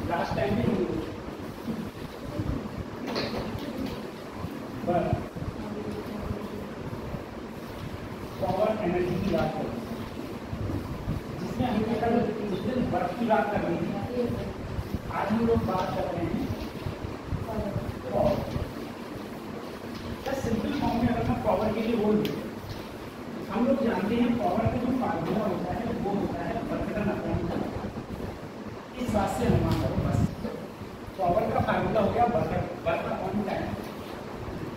Last time भी power energy की बात करें, जिसमें हमने कल उस दिन वर्क की बात कर रही थी, आज हम लोग बात कर रहे हैं पावर। सिंपल फॉर्म में अगर मैं पावर के लिए बोल दूँ, हम लोग जानते हैं पावर का जो फार्मूला होता है वो होता है वर्क डन अपॉन टाइम। इस बात से अनुमान करो बस, पावर का फार्मूला हो गया वर्क अपॉन टाइम।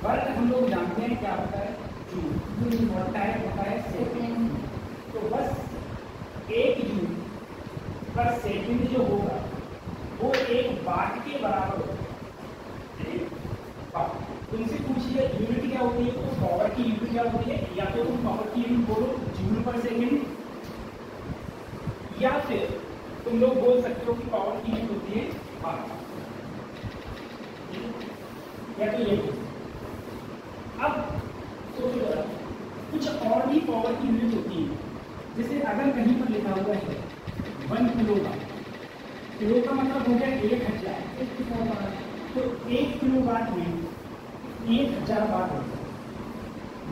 वर्क हम लोग जानते हैं क्या होता है, जूल और टाइम होता है सेकेंड। तो बस 1 जूल पर सेकेंड जो होगा वो 1 वाट के बराबर होगा। तुमसे पूछिए यूनिट क्या होती है, तो पावर की यूनिट क्या होती है, या तो तुम पावर की यूनिट बोलो जूल पर सेकेंड, या फिर तुम लोग बोल सकते हो कि पावर की यूनिट होती है वाट, या तो ये। अब सोचो जरा, कुछ और भी पावर की यूनिट होती है, जैसे अगर कहीं पर लिखा हुआ है 1 किलोवाट, किलो का मतलब हो गया 1000, तो 1 किलोवाट में 1000 वाट होता है।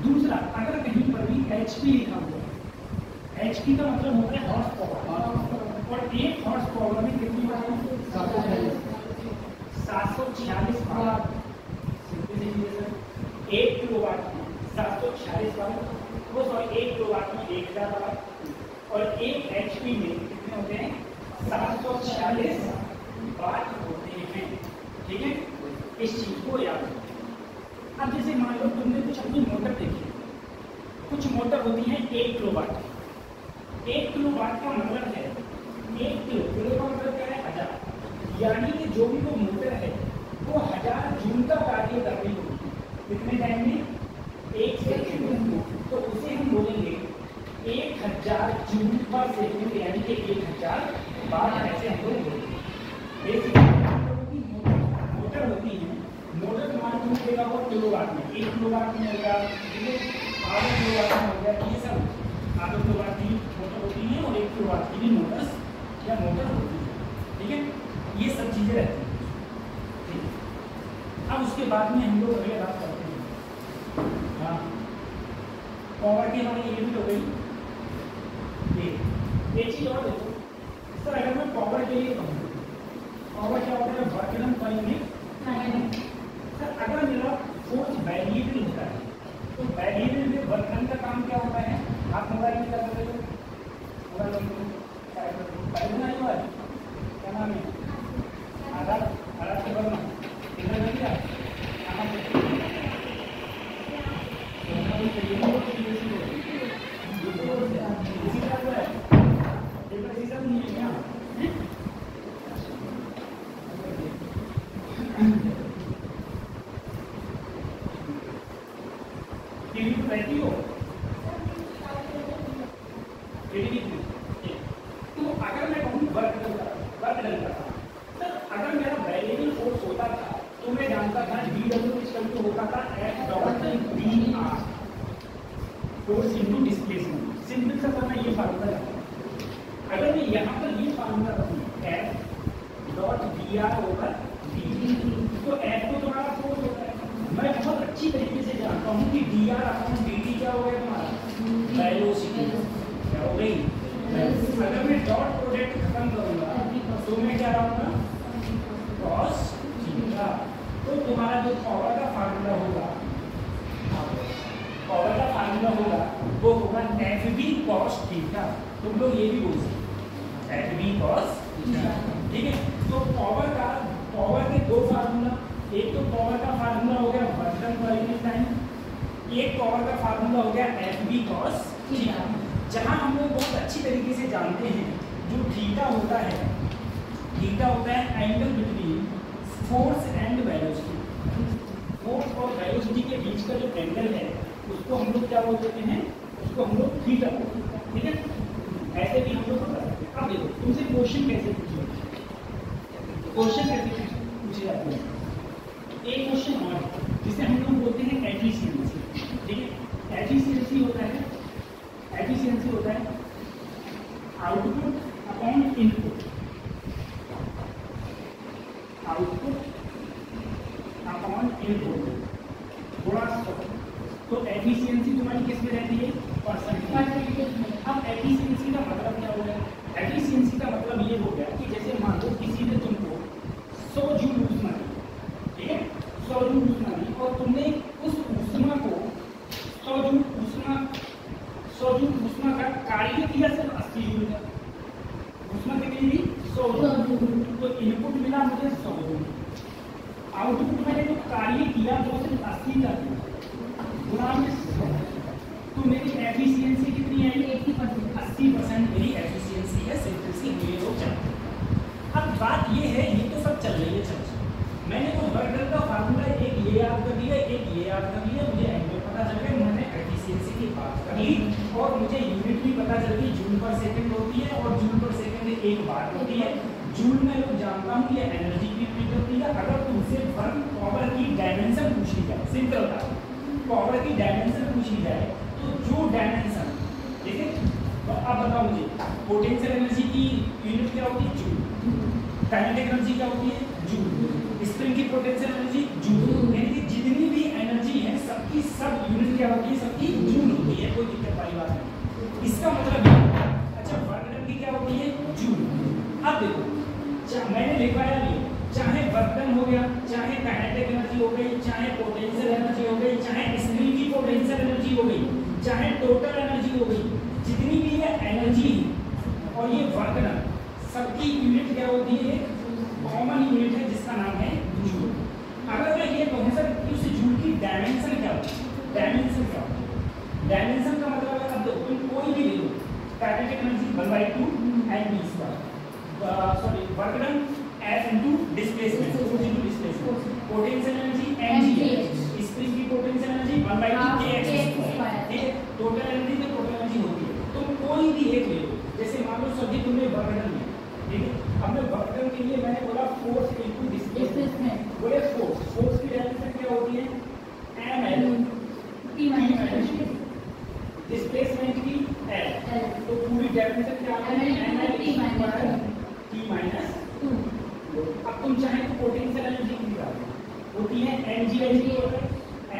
दूसरा, अगर कहीं पर भी HP लिखा हुआ है, HP का मतलब होता है हॉर्स पावर, और 1 हॉर्स पावर में कितनी वाट है, 746 वाट। 1 किलोवाट में 746 वाट, वो सॉरी 1 किलोवाट में 1000 वाट, और 1 HP में कितने होते हैं, 746 वाट होते हैं। ठीक है, इस चीज को याद रखो। अब जैसे मान लो तुमने कुछ अपनी मोटर देखी, कुछ मोटर होती है 1 किलोवाट। 1 किलोवाट का मतलब है 1 किलो का मतलब क्या है, 1000, यानी कि जो भी वो मोटर है वो 1000 जूल का कार्य कर रही होगी। कितने टाइम में, 1 सेकेंड में। तो उसे हम बोलेंगे 1000 जूल पर सेकेंड, यानी कि 1000 वाट। ऐसे हम लोग बोलेंगे। मोटर होती है, मोटर मान देगा वो किलोवाट में, 1 किलोवाट में हो गया, आधा किलोवाट में हो गया, ये सब आधा किलोवाट की मोटर होती है, और 1 किलोवाट की भी मोटर होती है। ठीक है, ये सब चीजें रहती हैं। ठीक है, अब उसके बाद में हम लोग अगले बात करते हैं। हाँ, पावर की हमारी ये भी हो गई। एक चीज और देखो सर, अगर मैं पावर के लिए कहूँ, पावर क्या होता है, work done per unit time. Sir अगर मेरा फोर्स वेरिएबल होता है, तो वेरिएबल में वर्क डन का काम क्या होता है, आप मोबाइल में कर सकते हो, मोबाइल में क्या नाम है, आधार से बनना कितना लग गया, रहती हो। तो अगर मैं कहूँ वर्क डन करता, सर अगर मेरा वेरिएबल फोर्स होता था तो मैं जानता था dW होता था F.dr, force into displacement. Simple सा मैं ये फार्मूला जानता हूँ। अगर मैं यहाँ पर ये फार्मूला रखूँ F.dr ओवर dt, तो F तो तुम्हारा फोर्स होता है। मैं बहुत अच्छी तरीके से जानता हूँ कि dr अपॉन dt क्या हो गया तुम्हारा, वेलोसिटी। क्या हो गई, अगर मैं डॉट प्रोडक्ट खत्म करूंगा तो मैं क्या रहूंगा, cos थीटा। तो तुम्हारा जो पावर का फार्मूला होगा, वो होगा FB cos थीटा। तुम लोग ये भी बोल सकते FB cos थीटा। ठीक है, तो पावर के 2 फार्मूला, एक तो पावर का फार्मूला हो गया work done per unit time, एक पावर का फार्मूला हो गया FB cos थीटा। जहां हम लोग बहुत अच्छी तरीके से जानते हैं जो थीटा होता है angle between force and velocity. Force और वेलोसिटी के बीच का जो एंगल है उसको हम लोग क्या बोल देते हैं, उसको हम लोग थीटा बोलते हैं। ठीक है, ऐसे भी हम लोग बता सकते हैं। अब देखो तुमसे क्वेश्चन कैसे पूछे जाते हैं। एक क्वेश्चन और जिसे हम लोग बोलते हैं एफिशिएंसी। ठीक है, एफिशिएंसी होता है आउटपुट अपॉन इनपुट। एफिशिएंसी तुम्हारी किस में रहती है? परसेंटेज में। अब एफिशिएंसी का मतलब क्या हो गया? एफिशिएंसी का मतलब ये हो गया कि जैसे मान लो किसी ने तुमको 100 जूल ऊष्मा दी, ठीक है, 100 जूल ऊष्मा दी और तुमने उस ऊष्मा को 100 जूल ऊष्मा का कार्य किया सिर्फ 80 जूल का। ऊष्मा कितनी दी? 100 जूल। तो इनपुट मिला मुझे 100 जूल, आउटपुट मैंने जो कार्य किया वो सिर्फ 80 का गुणा में 100, तो मेरी एफिशिएंसी कितनी आई? 80% मेरी एफिशिएंसी है सिंपल सी ये लोग जानते हैं। अब बात ये है, ये तो सब चल रही है चर्चा, मैंने तो वर्क डन का फार्मूला एक ये याद कर दिया, एक ये याद कर दिया, मुझे एंगल पता चल गया, मैंने एफिशिएंसी की बात कर ली और मुझे यूनिट भी पता चल गई, जूल पर सेकंड होती है और जूल पर सेकंड एक बार होती है। जूल में लोग जानता हूँ ये एनर्जी की यूनिट होती है। अगर तुमसे वर्क पावर की डायमेंशन पूछी जाए, सिंपल था, पावर की डायमेंशन पूछी जाए तो जो डायमेंशन, ठीक है, तो अब बताओ मुझे पोटेंशियल एनर्जी की यूनिट क्या होती है? जूल। काइनेटिक एनर्जी क्या होती है? जूल। स्प्रिंग की पोटेंशियल एनर्जी जूल। यानी कि जितनी भी एनर्जी है सबकी सब यूनिट क्या होती है? सबकी जूल होती है, कोई दिक्कत वाली बात नहीं। इसका मतलब ये, अच्छा वर्क डन की क्या होती है? जूल। अब देखो मैंने लिखवाया नहीं, चाहे वर्क डन हो गया, चाहे काइनेटिक एनर्जी हो गई, चाहे पोटेंशियल एनर्जी हो गई, चाहे स्प्रिंग की पोटेंशियल एनर्जी हो गई, चाहे टोटल एनर्जी हो गई, जितनी भी ये एनर्जी और ये वर्क डन सबकी यूनिट क्या होती है? कॉमन यूनिट है जिसका नाम है जूल। अगर मैं ये कहूँ सर कि उस जूल की डायमेंशन क्या होती है? डायमेंशन क्या होती है? डायमेंशन का मतलब है, अब तुम कोई भी ले लो, kinetic energy 1/2 and v square, sorry work done F into displacement, force into displacement, potential energy mgh, spring की पोटेंशियल एनर्जी 1/2 kx स्क्वायर, ठीक है, टोटल एनर्जी तो टोटल एनर्जी होती है। तुम कोई भी एक ले लो, जैसे मान लो सभी तुमने वर्क डन लिया, ठीक है, अब मैं वर्क डन के लिए मैंने बोला फोर्स इनटू डिस्प्लेसमेंट, बोले फोर्स की डायमेंशन क्या होती है? ml t माइनस डिस्प्लेसमेंट की l, तो पूरी डायमेंशन क्या होती है? ml t minus 2। अब तुम चाहे तो पोटेंशियल एनर्जी की निकालो, होती है mgh,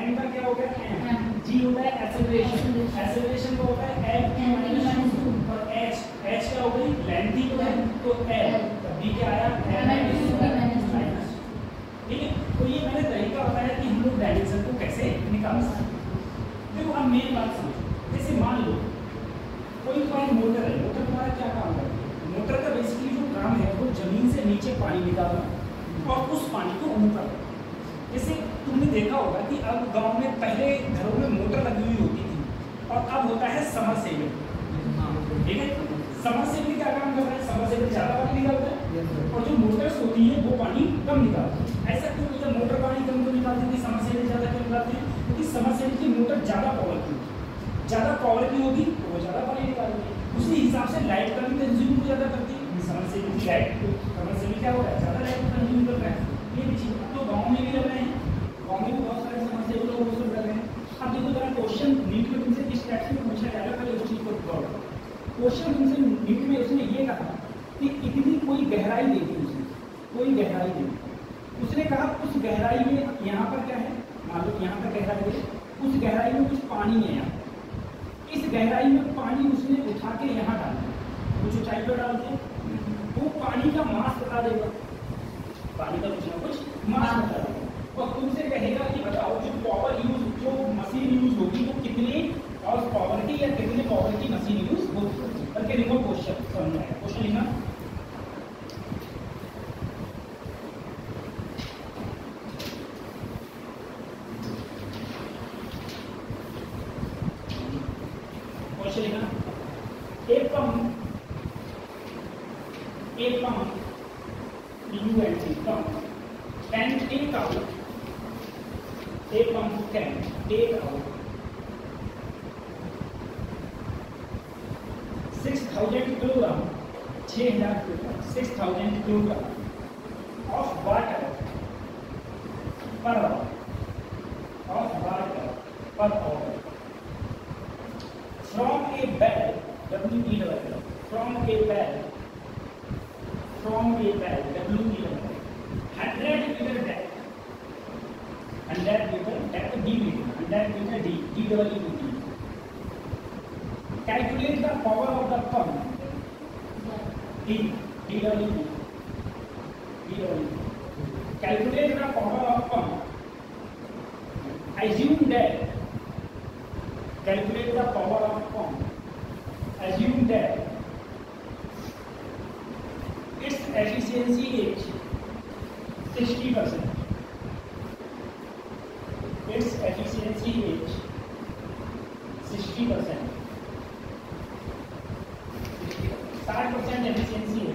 m का क्या होगा? m, g होता है एक्सेलरेशन, एक्सेलरेशन का होता है f t माइनस 2 और h क्या हो गई? लेंथ ही तो है, तो l, तब भी क्या आया? m माइनस, ठीक है। तो ये मैंने तरीका बताया कि हम लोग डायमेंशन को कैसे निकाल सकते हैं। देखो अब मेन बात समझो, जैसे मान लो कोई मोटर है, मोटर तुम्हारा क्या काम करती है? मोटर का बेसिकली जो काम है वो जमीन से नीचे पानी निकालना और उस पानी को ऊपर। जैसे तुमने देखा होगा कि अब गांव में पहले घरों में मोटर लगी हुई होती थी और अब होता है समरसेबल, ठीक है। समरसेबल क्या काम कर रहा है? समरसेबल ज़्यादा पानी निकालता है और जो मोटर्स होती है वो पानी कम निकालती है। ऐसा क्यों? जब मोटर पानी कम क्यों निकालती थी, समरसेबल ज़्यादा क्यों निकालते हैं? क्योंकि समरसेबल की मोटर ज़्यादा पावर की होती, ज़्यादा पावर की होगी तो वो ज़्यादा पानी निकालेगी, उसी हिसाब से लाइट का भी कंज्यूम को ज़्यादा करती है। समरसेबल की लाइट, समरसेबल क्या हो रहा है? ज़्यादा लाइट कंज्यूम कर रहा है। ये भी चीज़ तो गाँव में भी लग रहे हैं, गाँव में भी बहुत सारे समरसेबल लोग वो सब लग रहे हैं। अब देखो जरा क्वेश्चन नीट में तुमसे किस टाइप से पूछा जाएगा, पहले उस चीज़ को गौर करो। क्वेश्चन तुमसे नीट में उसने ये कहा कि इतनी कोई गहराई दे दी, उसने कोई गहराई दे दी, उसने कहा उस गहराई में यहाँ पर क्या है, मान लो यहाँ पर गहराई है, उस गहराई में कुछ पानी है, यहाँ इस गहराई में पानी उसने उठा के यहाँ डाला, कुछ ऊंचाई पर डालते हैं, वो पानी का मास बता देगा, पानी का कुछ ना कुछ मास बता देगा और तुमसे कहेगा कि बताओ जो पावर यूज, जो मशीन यूज होगी वो कितने और पावर की या कितने पावर की मशीन यूज होगी करके देखो। क्वेश्चन समझ आएगा, क्वेश्चन लिखना। क्वेश्चन लिखना, एक pump can take out, a pump can take out 6,000 kilogram, 6,000 kilogram, 6,000 kilogram of water per hour, of water per hour from a bell, W-E-L-L, from a bell, W-E-L-L, 100 meter depth, 100 meter depth, D meter, 100 meter D, D-double-E-T, Calculate the power of the pump. DW. Calculate the power of pump. Assume that. Calculate the power of pump. Assume that its efficiency is 60%. Its efficiency is 60%. 60% efficiency है.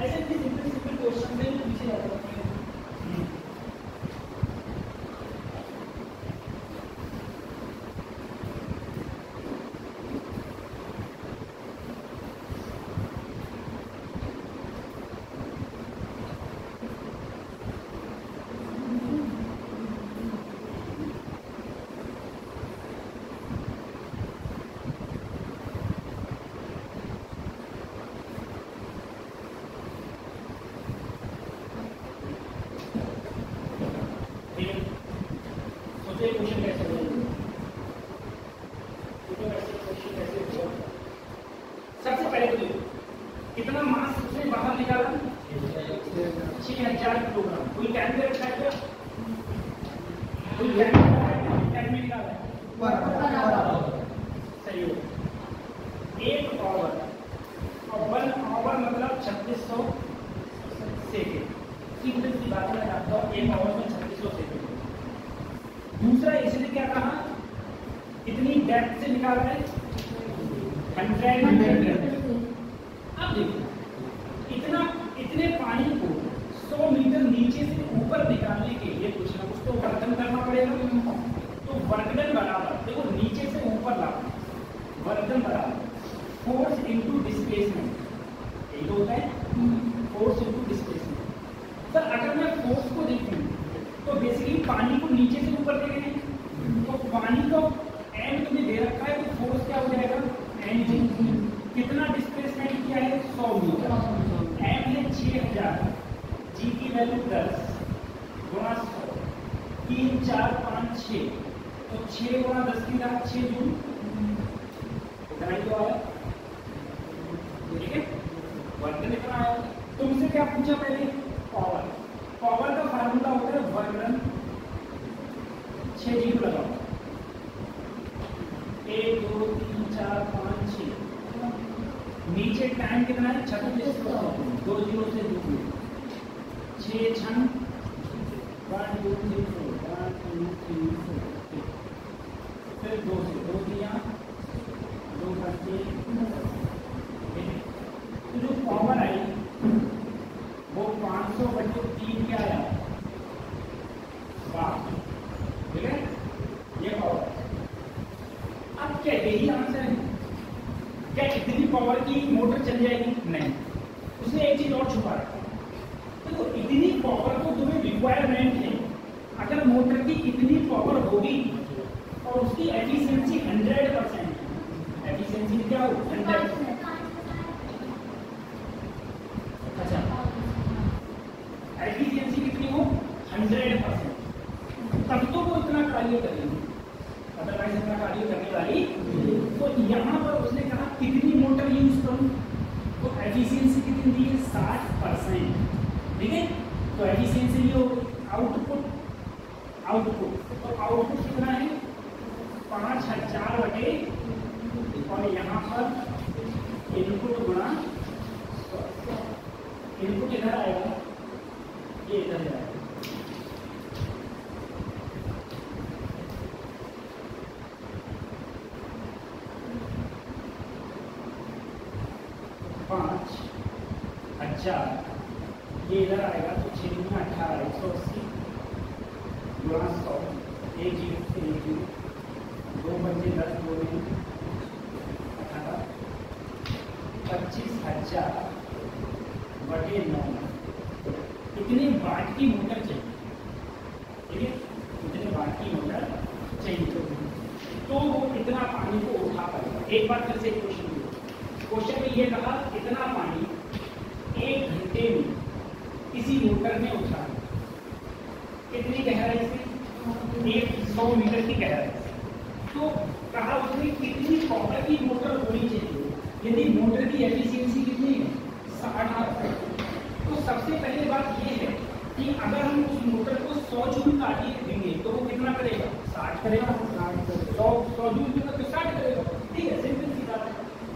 ऐसे भी simple question से पीछे जाते हैं. Question कैसे होगा? सबसे पहले तो कितना मास उसने बाहर निकाला? 6000 किलोग्राम. कोई टैंक में रखा है क्या? कोई टैंक में निकाला है? सही हो. 1 आवर और 1 आवर मतलब 3600 सेकेंड. सिंपल सी बात है, आपका 1 आवर में 3600 सेकेंड. दूसरा इसने क्या कहा? कितनी डेप्थ से निकाल रहे हैं? 100 मीटर. अब देखो इतने पानी को 100 मीटर नीचे से ऊपर निकालने के लिए कुछ ना कुछ तो वर्कन करना पड़ेगा. तो वर्कन बराबर देखो नीचे से ऊपर लाना. वर्कन बराबर फोर्स इनटू डिस्प्लेसमेंट. यही तो होता है, फोर्स इनटू डिस्प्लेसमेंट. सर अगर मैं फोर्स को देखूं तो बेसिकली पानी को नीचे से ऊपर ले गए, तो पानी को एंड में दे रखा है, तो फोर्स क्या हो जाएगा? एंड जी. कितना डिस्प्लेसमेंट किया है? 100 मीटर. एंड है 6000. जी की वैल्यू 10 गुणा 100. 3 4 5 6. तो 6 गुणा 10 की घात 6 जूल. इतना ही तो आया. ठीक है, वर्क इतना आया. तुमसे क्या पूछा पहले? पावर. पावर का फार्मूला होता है वर्क डन. 6 जीरो लगाओ. 1 2 3 4 5 6. नीचे टाइम कितना है? 3600. 2 जीरो से 2 6 छन 1 2 3 4 1 2 3 4. फिर 2 से 2 दिया 2 बचे. तो जो पावर आई वो 500 बटे 3 क्या आया? 12. ठीक है, ये पावर. अब क्या यही आंसर है? क्या इतनी पावर की मोटर चल जाएगी? नहीं. उसने एक चीज और छुपा रखा. देखो इतनी पावर को तुम्हें रिक्वायरमेंट है. अगर मोटर की इतनी पावर होगी और उसकी एफिशिएंसी 100%. एफिशिएंसी क्या हो? 100. अच्छा, एफिशिएंसी कितनी हो? 100%. तब तो वो इतना कार्य करेगी, अदरवाइज इतना कार्य करने वाली. तो यहाँ पर उसने कहा कितनी मोटर यूज करूँ, तो एफिशिएंसी कितनी दी है? 60%. ठीक है, तो एफिशिएंसी ये हो. आउटपुट तो आउटपुट कितना है? 5000 बटे, और यहाँ पर इनपुट गुणा. इनपुट इधर आएगा, ये इधर जाएगा. ये इधर आएगा, तो 6 में 18 180 गुणा 100. 1 जीरो से 1 जीरो. 2 बचे 10 2 में 18. 25,000 बटे 9. इतने वाट की मोटर चाहिए. ठीक है, इतने वाट की मोटर चाहिए. तो वो इतना पानी को उठा पाएगा. एक बार फिर से क्वेश्चन ये कहा इतना पानी 1 घंटे में किसी मोटर में उछाला, कितनी गहराई से? 100 मीटर की गहराई। तो कहा उसने कितनी पावर की मोटर होनी चाहिए? यदि मोटर की एफिशिएंसी कितनी है? 60%। तो सबसे पहले बात ये है कि अगर हम उस मोटर को 100 जूल का देंगे तो वो कितना करेगा? 60 करेगा। 100 जूल का तो 60 करेगा। ठीक है, सिंपल सी बात है।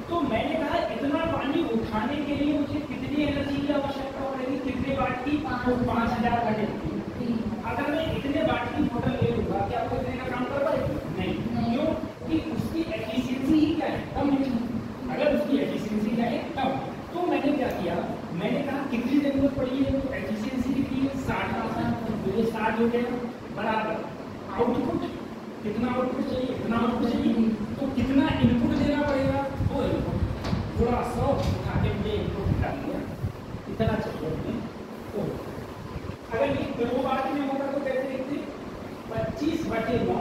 तो मैंने कहा इतना पानी उठाने के लिए मुझे कितनी एनर्जी की आवश्यकता पड़ेगी? कितने वाट की? 5000 घंटे की। अगर मैं इतने वाट की मोटर ले लूंगा, क्या वो इतने का काम कर पाएगी? नहीं। क्यों? कि उसकी एफिशिएंसी ही क्या है? कम है। अगर उसकी एफिशिएंसी क्या है? कम। तो मैंने क्या किया, मैंने कहा कितनी जरूरत पड़ी है? तो एफिशिएंसी कितनी है? 60%। तो ये 60 हो गया बराबर आउटपुट। कितना आउटपुट चाहिए? इतना आउटपुट चाहिए। तो कितना इनपुट देना पड़ेगा? वो इनपुट थोड़ा 100 उठा के मुझे इनपुट निकाल दिया, इतना चाहिए। तो अगर ये किलोवाट में होगा तो कैसे लिखते? 25/9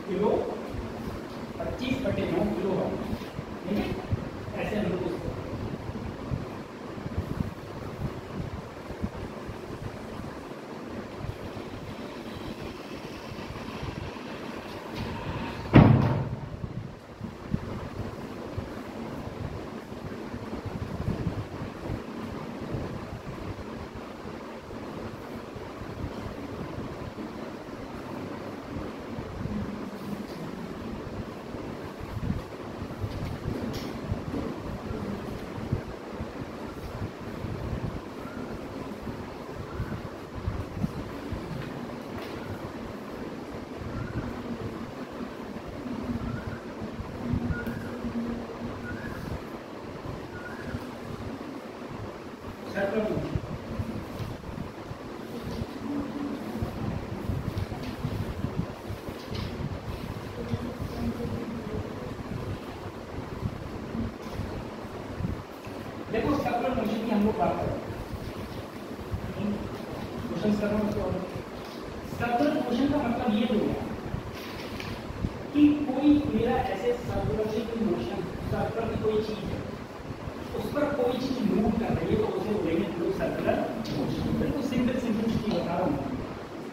किलो, 25/9 किलोवाट। ठीक है, ऐसे हम लोग देखो सर्कुलर मोशन की हम लोग बात करें। क्वेश्चन कर रहा हूँ। सर्कुलर मोशन का मतलब ये हो गया कि कोई मेरा ऐसे सर्कुलर मोशन, सर्कुलर की कोई चीज है, उस पर कोई चीज मूव कर रही है तो उसे बोलेंगे हम लोग सर्कुलर मोशन। बिल्कुल सिंपल चीज बता रहा हूँ।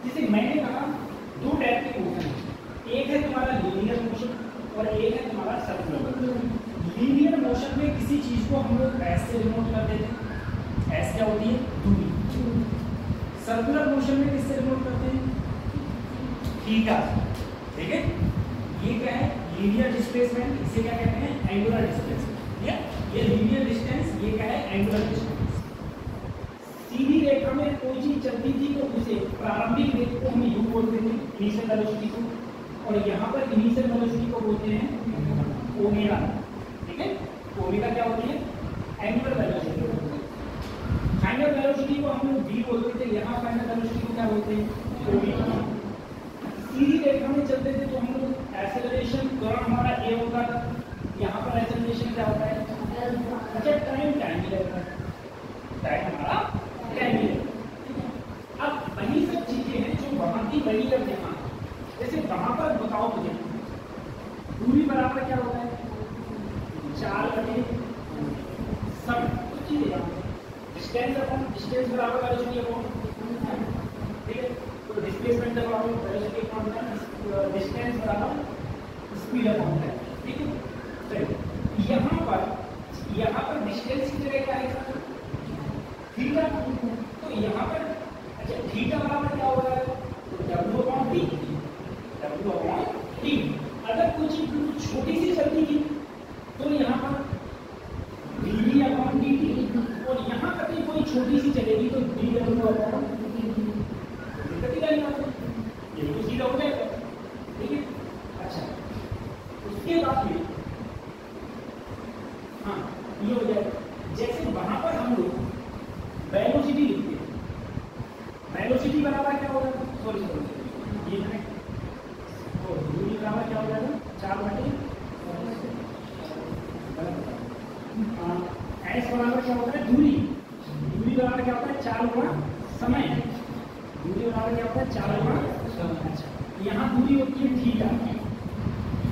जैसे मैंने कहा 2 टाइप के मोशन है, एक है तुम्हारा लीनियर मोशन और एक है तुम्हारा सर्कुलर। लीनियर मोशन में किसी चीज को हम लोग ऐसे रिमोट कर देते हैं, ऐसे क्या होती है? दूरी। सर्कुलर मोशन में किससे रिमोट करते हैं? थीटा। ठीक है, ये क्या है? Linear displacement. इसे क्या कहते हैं? Angular displacement. ये लीनियर डिस्टेंस, ये क्या है? Angular distance. सीधी रेखा में कोई चीज चलती थी तो उसे प्रारंभिक वेग को हम यू बोलते थे, इनिशियल वेलोसिटी को, और यहाँ पर इनिशियल वेलोसिटी को बोलते हैं ओमेगा। ठीक है, ओमेगा क्या होती है? Angular velocity. फाइनल वेलोसिटी को हम लोग v बोलते थे, यहाँ फाइनल वेलोसिटी को क्या बोलते हैं? ओमेगा। सीधी रेखा में चलते थे तो हम लोग एक्सेलरेशन त्वरण हमारा a होता था, यहाँ पर एक्सेलरेशन क्या होता है? अच्छा, टाइम ही रहता है, टाइम हमारा टाइम ही रहता है। अब वही सब चीजें हैं जो वहां की वही अब यहाँ, जैसे वहां पर बताओ मुझे दूरी बराबर क्या होता है? 4/समय। कुछ चीजें डिस्टेंस अपॉन डिस्टेंस बराबर वेलोसिटी अपॉन, ठीक है, तो डिस्प्लेसमेंट बराबर वेलोसिटी अपॉन डिस्टेंस बराबर स्पीड अपॉन टाइम। ठीक है, चलिए यहाँ पर डिस्टेंस की जगह क्या है? थीटा। तो यहाँ पर अच्छा थीटा बराबर क्या हो रहा है? W upon T। W upon T। अगर कोई चीज बिल्कुल छोटी सी चलती थी तो यहाँ पर dV अपॉन dt, और यहाँ पर भी कोई छोटी सी चलेगी तो dW अपॉन dt। ये तो सीधा हो जाएगा। ठीक है, अच्छा उसके बाद में हाँ ये हो जाएगा। जैसे वहां पर हम लोग वेलोसिटी लिखते हैं, वेलोसिटी बराबर क्या होगा? सॉरी ये है तो दूरी बराबर क्या हो जाएगा? 4/, एस बराबर क्या होता है? दूरी। दूरी बराबर क्या होता है? 4/समय। दूरी बराबर क्या होता है? 4/समय। अच्छा, यहाँ दूरी होती है थीटा,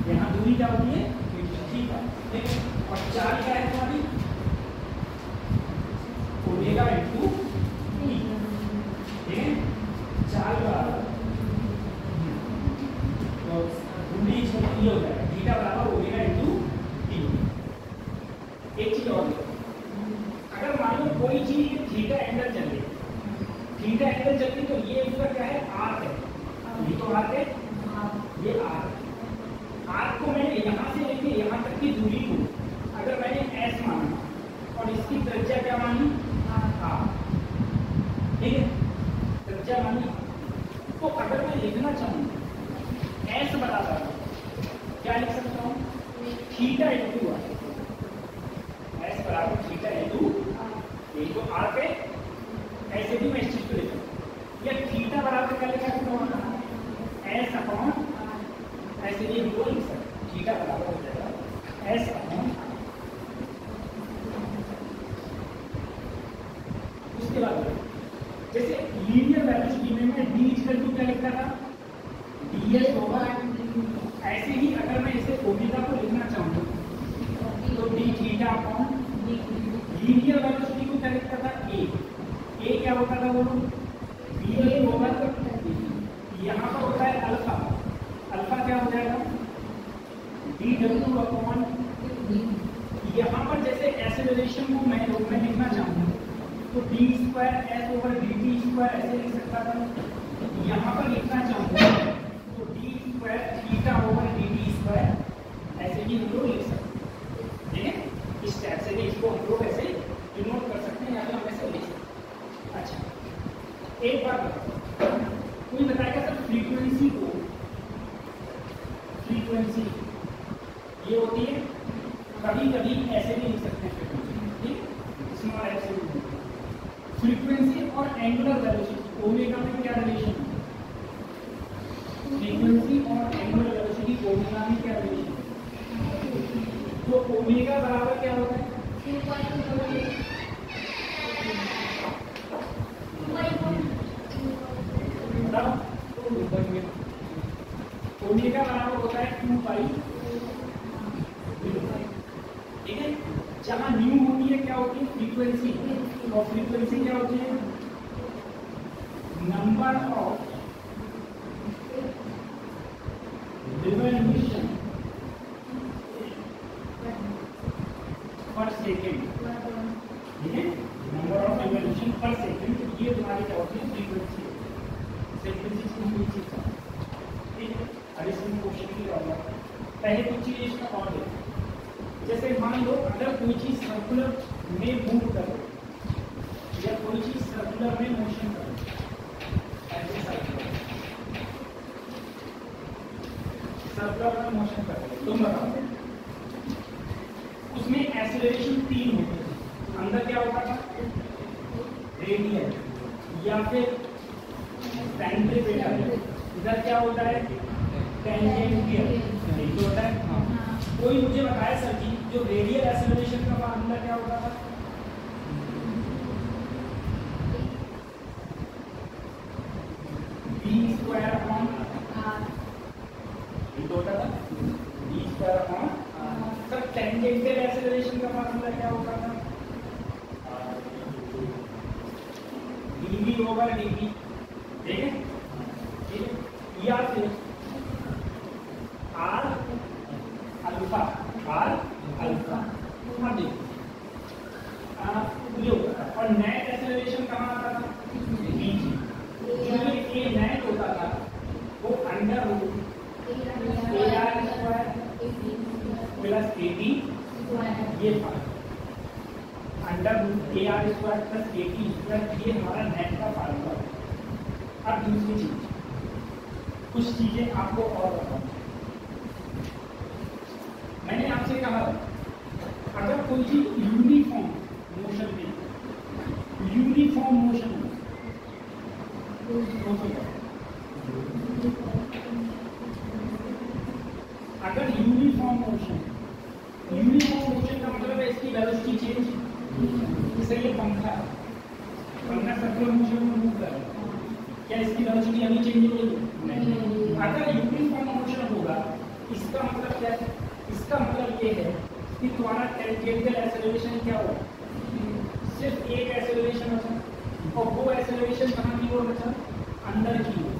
यहाँ दूरी क्या होती है? थीटा। थीटा, ठीक है। और चाल क्या है तुम्हारी, ओमेगा इंटू टी, ठीक है। चाल बराबर तो घुंडी ये हो जाएगा थीटा बराबर ओमेगा इंटू टी। एक चीज और, अगर मान लो कोई चीज थीटा एंगल चल रही, थीटा एंगल चल रही, तो ये उसका क्या है, आर्क है, ये तो आर्क है, ये आर्क है। आर्क को मैंने यहाँ से लेके यहाँ तक की दूरी को अगर मैंने एस माना और इसकी त्रिज्या क्या मानी, आर, ठीक है, त्रिज्या मानी, तो अगर मैं लिखना चाहूँ एस बराबर क्या लिख सकता हूँ, थीटा इंटू आर, एस बराबर थीटा इंटू ये तो आर पे, ऐसे भी मैं इस चीज को लिखता हूँ, या थीटा बराबर क्या लिखा सकता हूँ, एस अपॉन, ऐसे ये भी लिख सकते, थीटा बराबर हो जाएगा एस अपॉन। उसके बाद जैसे लीनियर वेलोसिटी में मैं डी इक्वल टू क्या लिखता था, ds ओवर, ऐसे ही अगर मैं इसे ओमेगा को लिखना चाहूँ तो D theta upon, linear velocity को क्या लिखता था, ए क्या होता था बोलो, बी ओवर, यहाँ पर होता है अल्फा, अल्फा क्या हो जाएगा, डी डब्ल्यू अपॉन, यहाँ पर जैसे एक्सेलरेशन को मैं रूप में लिखना चाहूँ तो D square S over D T square ऐसे लिख सकता था, यहाँ पर लिखना चाहूँ तो D square theta over D T square ऐसे भी हम लोग लिख सकते हैं, ठीक है। इस टाइप से भी इसको हम लोग ऐसे डिनोट कर सकते हैं या फिर हम ऐसे लिख सकते हैं। अच्छा, एक बात कोई बताएगा सर, फ्रीक्वेंसी को, फ्रीक्वेंसी ये होती है, कभी कभी ऐसे भी लिख सकते हैं फ्रीक्वेंसी, ठीक, स्मॉल एफ से। फ्रीक्वेंसी और एंगुलर वेलोसिटी ओमेगा में क्या रिलेशन है, फ्रीक्वेंसी और एंगुलर वेलोसिटी ओमेगा में क्या रिलेशन है, तो ओमेगा बराबर क्या होता है, ओमेगा बराबर होता है 2 पाई, ठीक है। जहां न्यू होती है क्या होती है, फ्रीक्वेंसी, और फ्रीक्वेंसी क्या होती है, नंबर ऑफ रिवॉल्यूशन पर सेकेंड, ठीक है, नंबर ऑफ रिवॉल्यूशन पर सेकेंड, ये तुम्हारी क्या होती है, फ्रीक्वेंसी, फ्रीक्वेंसी की चीज, ठीक है। अब इसमें क्वेश्चन की प्रॉब्लम, पहले कुछ चीज इसमें और देखो, जैसे मान लो अगर कोई चीज सर्कुलर में मूव करे या कोई चीज सर्कुलर में मोशन करे, ऐसे सर्कुलर में मोशन करे, तुम बताओ उसमें एक्सेलरेशन 3 होती है, अंदर क्या होता था, रेडियल या फिर सेंट्रीपिटल, इधर क्या होता है, टेंजेंटियल, यही तो होता है। कोई मुझे बताया सर जी, जो रेडियल एक्सेलरेशन का फार्मूला क्या होता था, v स्क्वायर अपॉन r, ये तो होता था v square upon r। Sir tangential acceleration का फार्मूला क्या होता था, dv ओवर dt, ठीक है, या फिर r अल्फा, r अल्फा, हाँ देखो ये होता था। और नेट एक्सेलरेशन कहाँ आता था, नीचे, जो ये नेट होता था वो under root AR square plus AT, ये under root AR square plus AT square, ये हमारा नेट का फार्मूला है। अब दूसरी चीज, कुछ चीजें आपको और बताऊं, मैंने आपसे कहा अगर कोई चीज यूनिफॉर्म मोशन में, यूनिफॉर्म मोशन में, अगर यूनिफॉर्म मोशन का मतलब है इसकी वेलोसिटी चेंज, जैसे ये पंखा है, पंखा सर्कुलर मोशन में मूव कर रहा है, क्या इसकी वेलोसिटी अभी चेंज होगी, नहीं। अगर यूनिफॉर्म मोशन होगा इसका मतलब क्या है, इसका मतलब ये है कि तुम्हारा टेंजेंशियल एक्सेलरेशन क्या होगा, सिर्फ एक एक्सेलरेशन होता है और वो एक्सेलरेशन कहाँ की ओर बचा, अंदर की ओर,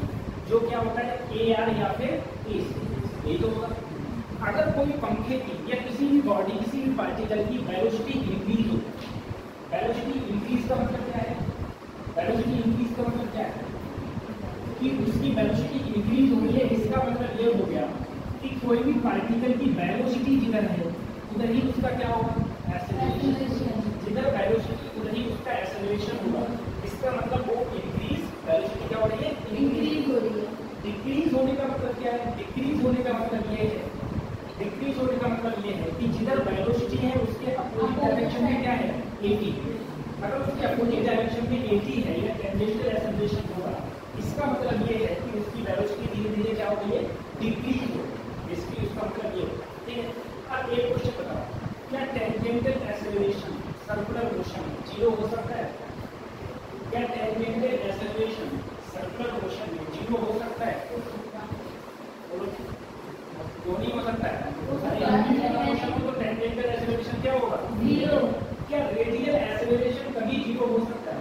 जो क्या होता है ए आर या फिर ए सी, ये तो होगा। अगर कोई पंखे की या किसी भी बॉडी किसी भी पार्टिकल की वेलोसिटी इंक्रीज हो, वेलोसिटी इंक्रीज का मतलब क्या है, वेलोसिटी इंक्रीज का मतलब क्या है कि उसकी वेलोसिटी इंक्रीज हो रही है, इसका मतलब ये हो गया कि कोई भी पार्टिकल की वेलोसिटी जिधर है उधर ही उसका क्या होगा, एक्सेलरेशन, जिधर वेलोसिटी उधर ही उसका एक्सेलरेशन होगा। इसका मतलब वो इंक्रीज, वेलोसिटी क्या हो रही है, इंक्रीज हो रही है। डिक्रीज होने का मतलब क्या है, डिक्रीज होने का मतलब ये है, डिक्रीज होने का मतलब ये है कि जिधर वेलोसिटी है उसके अपोजिट डायरेक्शन में क्या है, 80। अगर उसके अपोजिट डायरेक्शन में 80 है या टेंजेंशियल एक्सेलरेशन होगा, इसका मतलब ये है कि उसकी वेलोसिटी धीरे धीरे क्या हो रही है, डिक्रीज हो, इसकी उसका मतलब ये होगा। ठीक है, अब एक क्वेश्चन बताओ, क्या टेंजेंशियल एक्सेलरेशन सर्कुलर मोशन में जीरो हो सकता है, क्या टेंजेंशियल एक्सेलरेशन सर्कुलर मोशन में जीरो हो सकता है, क्यों नहीं हो सकता है, मोशन में तो टेंजेंशियल एक्सेलरेशन क्या होगा, जीरो। क्या रेडियल एक्सेलरेशन कभी जीरो हो सकता है,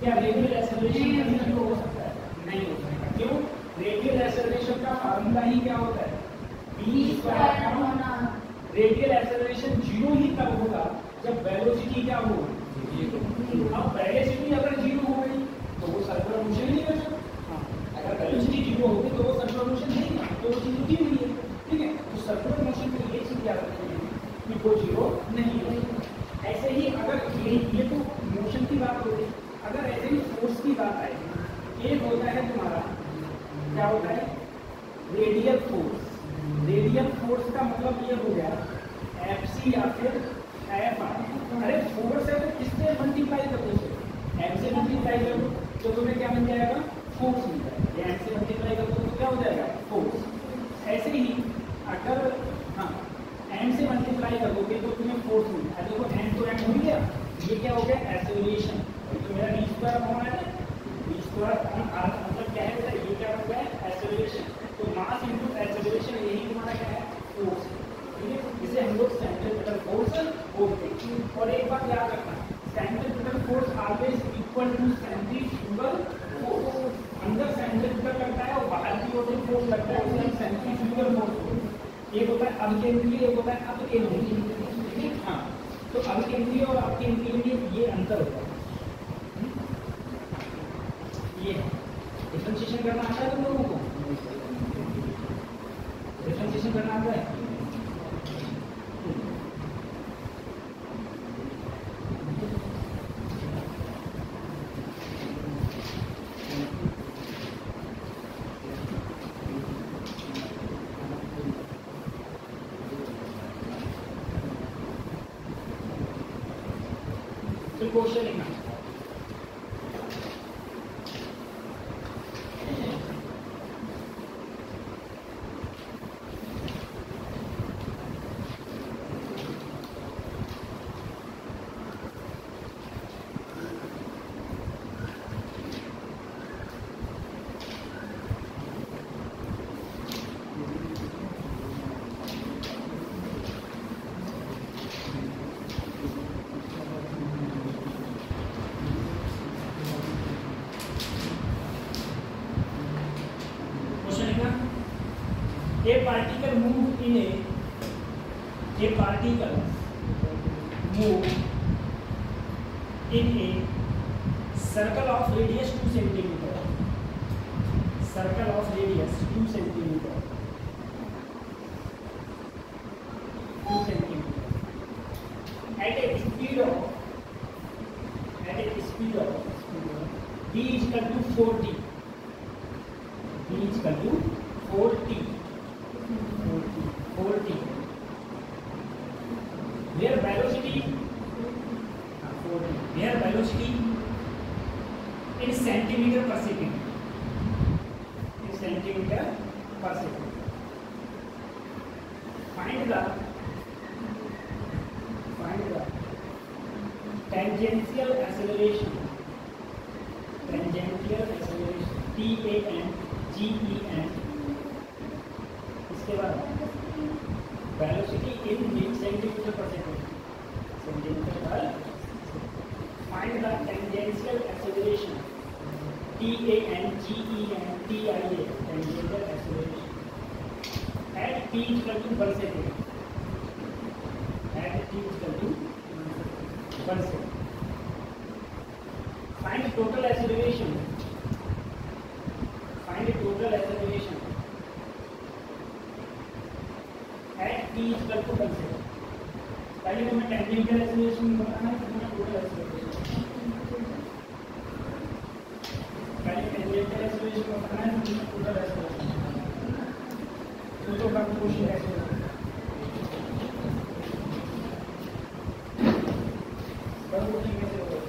क्या रेडियल एक्सेलरेशन कभी जीरो हो सकता है, नहीं हो सकता। क्यों, रेडियल एक्सेलरेशन का फार्मूला ही क्या होता है, v²। रेडियल एक्सेलरेशन जीरो ही तब होगा जब वेलोसिटी क्या हो, अब वेलोसिटी अगर जीरो हो गई तो वो सर्कुलर मोशन नहीं बचा, अगर वेलोसिटी जीरो होगी तो वो सर्कुलर मोशन नहीं है, तो वो चीज रुकी हुई है। ठीक है, तो सर्कुलर मोशन में ये चीज याद रखनी है कि वो जीरो नहीं है। ऐसे ही अगर ये तो मोशन की बात हो गई, अगर ऐसे ही फोर्स की बात आएगी, एक होता है तुम्हारा क्या होता है, रेडियल फोर्स। रेडियल फोर्स का मतलब ये हो गया एफसी या फिर एफ आर। अरे फोर्स है तो किससे मल्टीप्लाई कर दो, एम से मल्टीप्लाई कर दो तो तुम्हें क्या मिल जाएगा, फोर्स मिल जाएगा। एम से मल्टीप्लाई कर दो तो क्या हो जाएगा, फोर्स। ऐसे ही अगर हाँ एम से मल्टीप्लाई करोगे तो तुम्हें फोर्स मिल जाएगा। देखो एम तो एम हो गया, ये क्या हो गया, एक्सेलरेशन। तो मेरा v² कौन है, v² मतलब क्या है, ये क्या हो गया, एक्सेलरेशन। तो मास इनटू एक्सेलरेशन यही तुम्हारा क्या है, फोर्स। ठीक है, इसे हम लोग सेंट्रीपिटल फोर्स बोलते हैं। और एक बात याद रखना, centripetal force always equal to centrifugal force. अंदर सेंट्रीपिटल लगता है और बाहर की ओर से फोर्स लगता है, उसे हम सेंट्रीफ्यूगल फोर्स बोलते हैं। एक होता है अभिकेंद्रीय, एक होता है अपकेंद्रीय। ठीक है, हाँ, तो अभिकेंद्रीय और अपकेंद्रीय में ये अंतर होता है। ये डिफरेंशिएशन करना आता है तुम लोगों को, डिफरेंशिएशन करना आता है, तो क्वेश्चन लिखना। A particle move in a particle move in a circle of radius 2 centimeter. Circle of radius 2 centimeter. 2 centimeter. At a speed of v is equal to 4t. V is equal to 4t. 4t. Where velocity 4t. Where velocity in centimeter per second. In centimeter per second. Find the tangential acceleration. Tangential acceleration. TANGEN. इसके बाद velocity इन centimetre पर second, centimetre पर। Find the tangential acceleration, TANGENTIA, tangential acceleration at t equal to 1 second, at t equal to 1 second. Find total acceleration, find total acceleration at t equal to 1 second. पहले तुम्हें tangential acceleration बताना है, तुम्हें total acceleration, पहले tangential acceleration बताना है, तुम्हें total acceleration. तो का क्वेश्चन ऐसे होगा, कैसे होगा?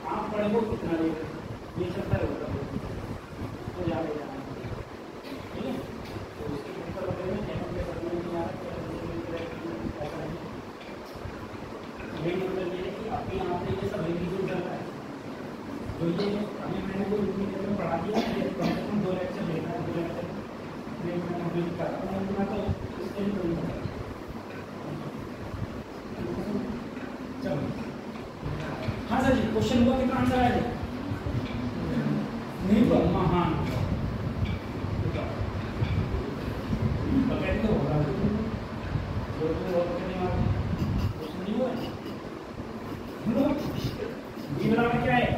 आप पढ़े हो कितना लेगा, ये चलता होगा तो याद है, ठीक है। तो उसके पेपर वगैरह में जहाँ पे समझ नहीं आ रहा ऐसा नहीं, यही मतलब ये है कि आपके यहाँ पे ये सब रिवीजन चल रहा है। तो ये अभी मैंने वो रिवीजन में पढ़ा दिया, कम से कम 2 लेक्चर लेना है, 2 लेक्चर मैं कंप्लीट करता हूँ, मैं तो इसके लिए करूँगा। चलो हाँ सर जी, क्वेश्चन हुआ कितना आंसर आया? नहीं तो महान तो हो रहा है, क्वेश्चन नहीं हुआ। बी बराबर क्या है?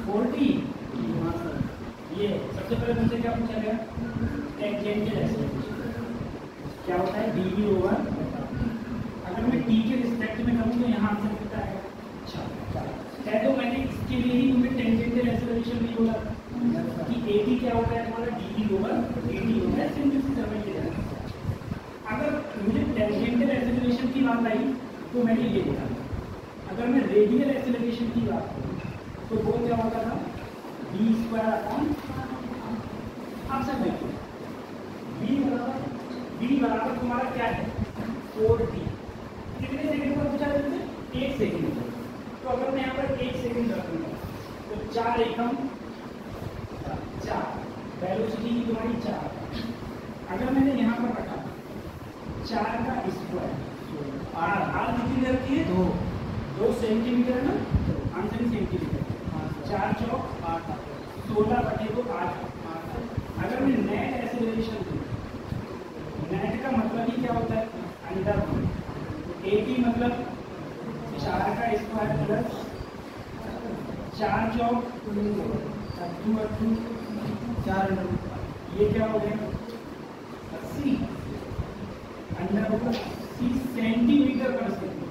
40। ये सबसे पहले तुमसे क्या पूछा गया? टेंजेंशियल एक्सेलरेशन क्या होता है? dv ओवर, अगर मैं t के रिस्पेक्ट में करूँ तो यहाँ आंसर कितना है? अच्छा कह दो, मैंने इसके लिए ही तुम्हें टेंजेंशियल एक्सेलरेशन भी बोला कि at क्या होता है तुम्हारा? dv ओवर dt होता है, सिंपल सी समझ लेना। अगर मुझे टेंजेंशियल एक्सेलरेशन की बात आई तो मैंने ये बोला, अगर मैं रेडियल एक्सेलरेशन की बात करूँ तो वो क्या होता था? v² अपॉन, आप सब देखिए v बराबर तुम्हारा क्या है? 4t। कितने सेकंड पर पूछा जाता है? 1 सेकंड। तो अगर मैं यहाँ पर 1 सेकंड रखूंगा तो 4 एकम 4, वेलोसिटी की तुम्हारी 4। अगर मैंने यहाँ पर रखा 4 का स्क्वायर, आर कितनी रखी है? 2 सेंटीमीटर है ना, आंसर सेंटीमीटर। 4 चौक 8, 16/2 8। अगर मैं नेट एक्सेलरेशन दूँ, नेट का मतलब ही क्या होता है? अंडर 80 मतलब 4 का स्क्वायर प्लस 4 चौक 4, ये क्या हो गया 80 अंडर 80 सेंटीमीटर पर सेकंड।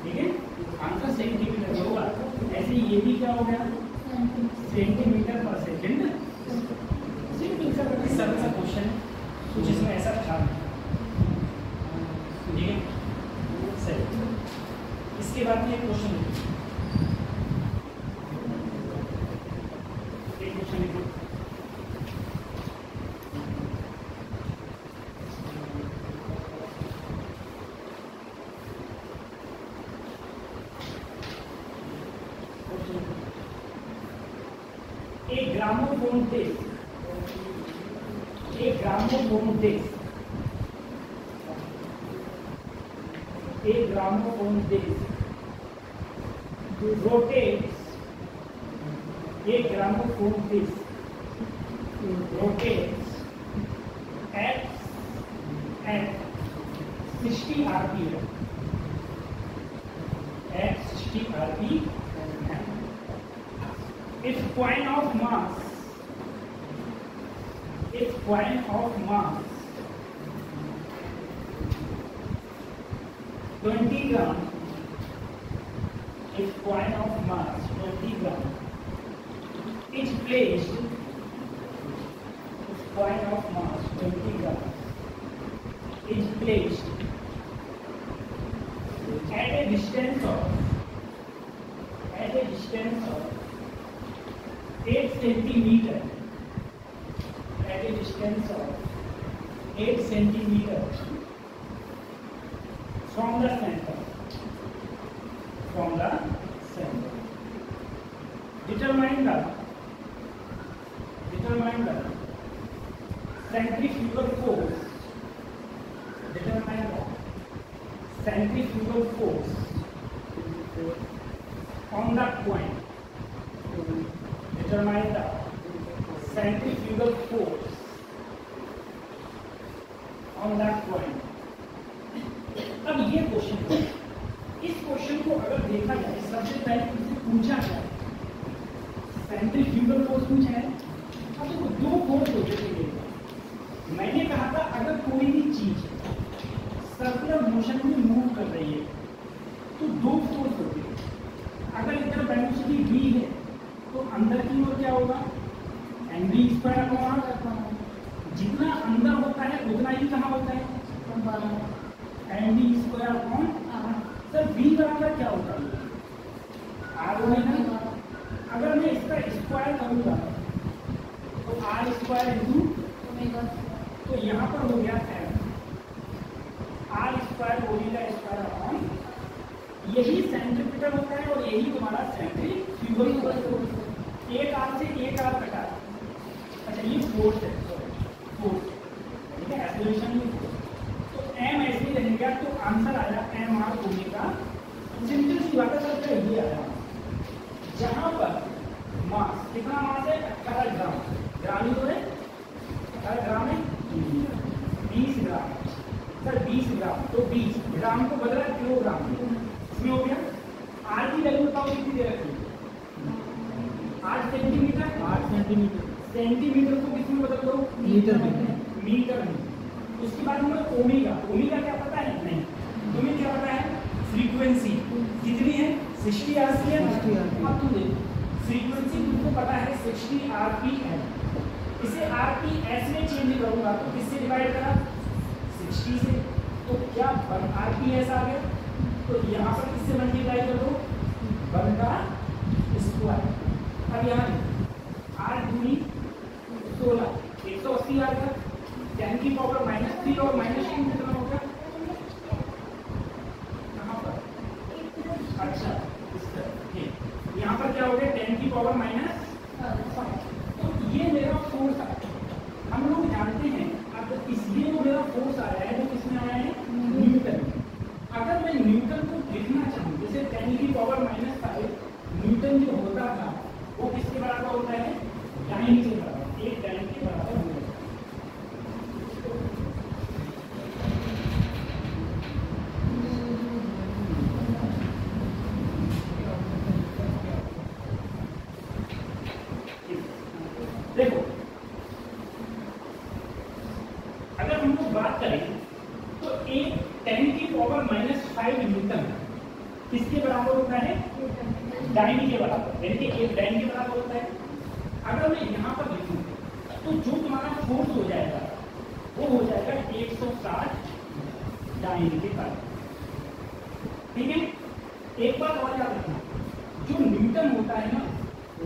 ठीक है, आंसर सेंटीमीटर होगा। ऐसे ये भी क्या हो गया सेंटीमीटर पर सेकंड। सरल सा क्वेश्चन है, कुछ इसमें ऐसा था। ठीक है, सही। इसके बाद में एक क्वेश्चन लिखो। एक gramophone disc rotates at 60 rpm. At 60 rpm. Its point of mass 20 gram. Its point of mass 20 gram. It's placed. Its point of mass 20 gram. Is placed at a distance of 8 centimeter. At a distance of 8 centimeter from the center. Determine the centrifugal force. Determine the centrifugal force on that point. Determine the centrifugal force on that point. अब ये question, इस question को अगर देखा जाए सबसे पहले इससे पूछा जाए सेंट्रीफ्यूगल फोर्स पूछा है। अब देखो दो फोर्स होते थे। मैंने कहा था अगर कोई भी चीज सर्कुलर मोशन में मूव कर रही है तो दो फोर्स होते हैं। अगर इधर वेलोसिटी v है तो अंदर की ओर क्या होगा mv स्क्वायर अपॉन, जितना अंदर होता है उतना ही कहाँ होता है mv square upon. Sir v बराबर क्या होता है r होगा। अगर मैं इसका स्क्वायर करूंगा तो r स्क्वायर इंटू ओमेगा, तो यहाँ पर हो गया m r square omega square upon. यही सेंट्रीपिटल होता है और यही तुम्हारा सेंट्रीफ्यूगल फोर्स। एक आर से एक आर कटा। अच्छा ये फोर्स है, फोर्स ठीक है, एक्सेलरेशन में फोर्स। तो m ऐसे ही रहेगा तो आंसर आया m r ओमेगा। सिंपल सी बात है सर, ये आया जहां पर मास, कितना मास है 18 ग्राम। ग्राम ही तो है, 18 ग्राम है 20 ग्राम। सर 20 ग्राम तो 20 ग्राम को बदला किलोग्राम इसमें हो गया। आर की वैल्यू बताओ कितनी दे रखी है 8 सेंटीमीटर। 8 सेंटीमीटर, सेंटीमीटर को किसमें बदल दो मीटर में। उसके बाद हमें ओमेगा, ओमेगा क्या पता है नहीं, तुम्हें क्या पता है फ्रीक्वेंसी कितनी है 60 आरपीएम। अब तुम देखो फ्रीक्वेंसी तुमको पता है 60 आरपीएम। इसे आरपीएस में चेंज करूंगा तो किससे डिवाइड करा 60 से, तो क्या 1 आरपीएस आ गया। तो यहाँ पर किससे मल्टीप्लाई कर दो 1 का स्क्वायर। अब यहाँ आर दूनी 16 180 आ गया। 10 की पावर -3 और -2 कितना होगा कहाँ पर। अच्छा यहाँ पर क्या हो गया 10 की पावर -5। तो ये मेरा फोर्स है। हम लोग जानते हैं अब इसलिए वो मेरा फोर्स आया है वो किसमें आया है न्यूटन। अगर मैं न्यूटन को लिखना चाहूँ जैसे 10 की पावर -5 न्यूटन जो होता था वो किसके बराबर होता है टाइम के बराबर, एक टाइम के बराबर होता है। न्यूटन किसके बराबर होता है? डाइन के बराबर, यानी कि एक डाइन के बराबर होता है। अगर मैं यहाँ पर लिखूं तो जो तुम्हारा फोर्स हो जाएगा वो हो जाएगा 160 डाइन के बराबर। ठीक है, एक बात और याद रखना, जो न्यूटन होता है ना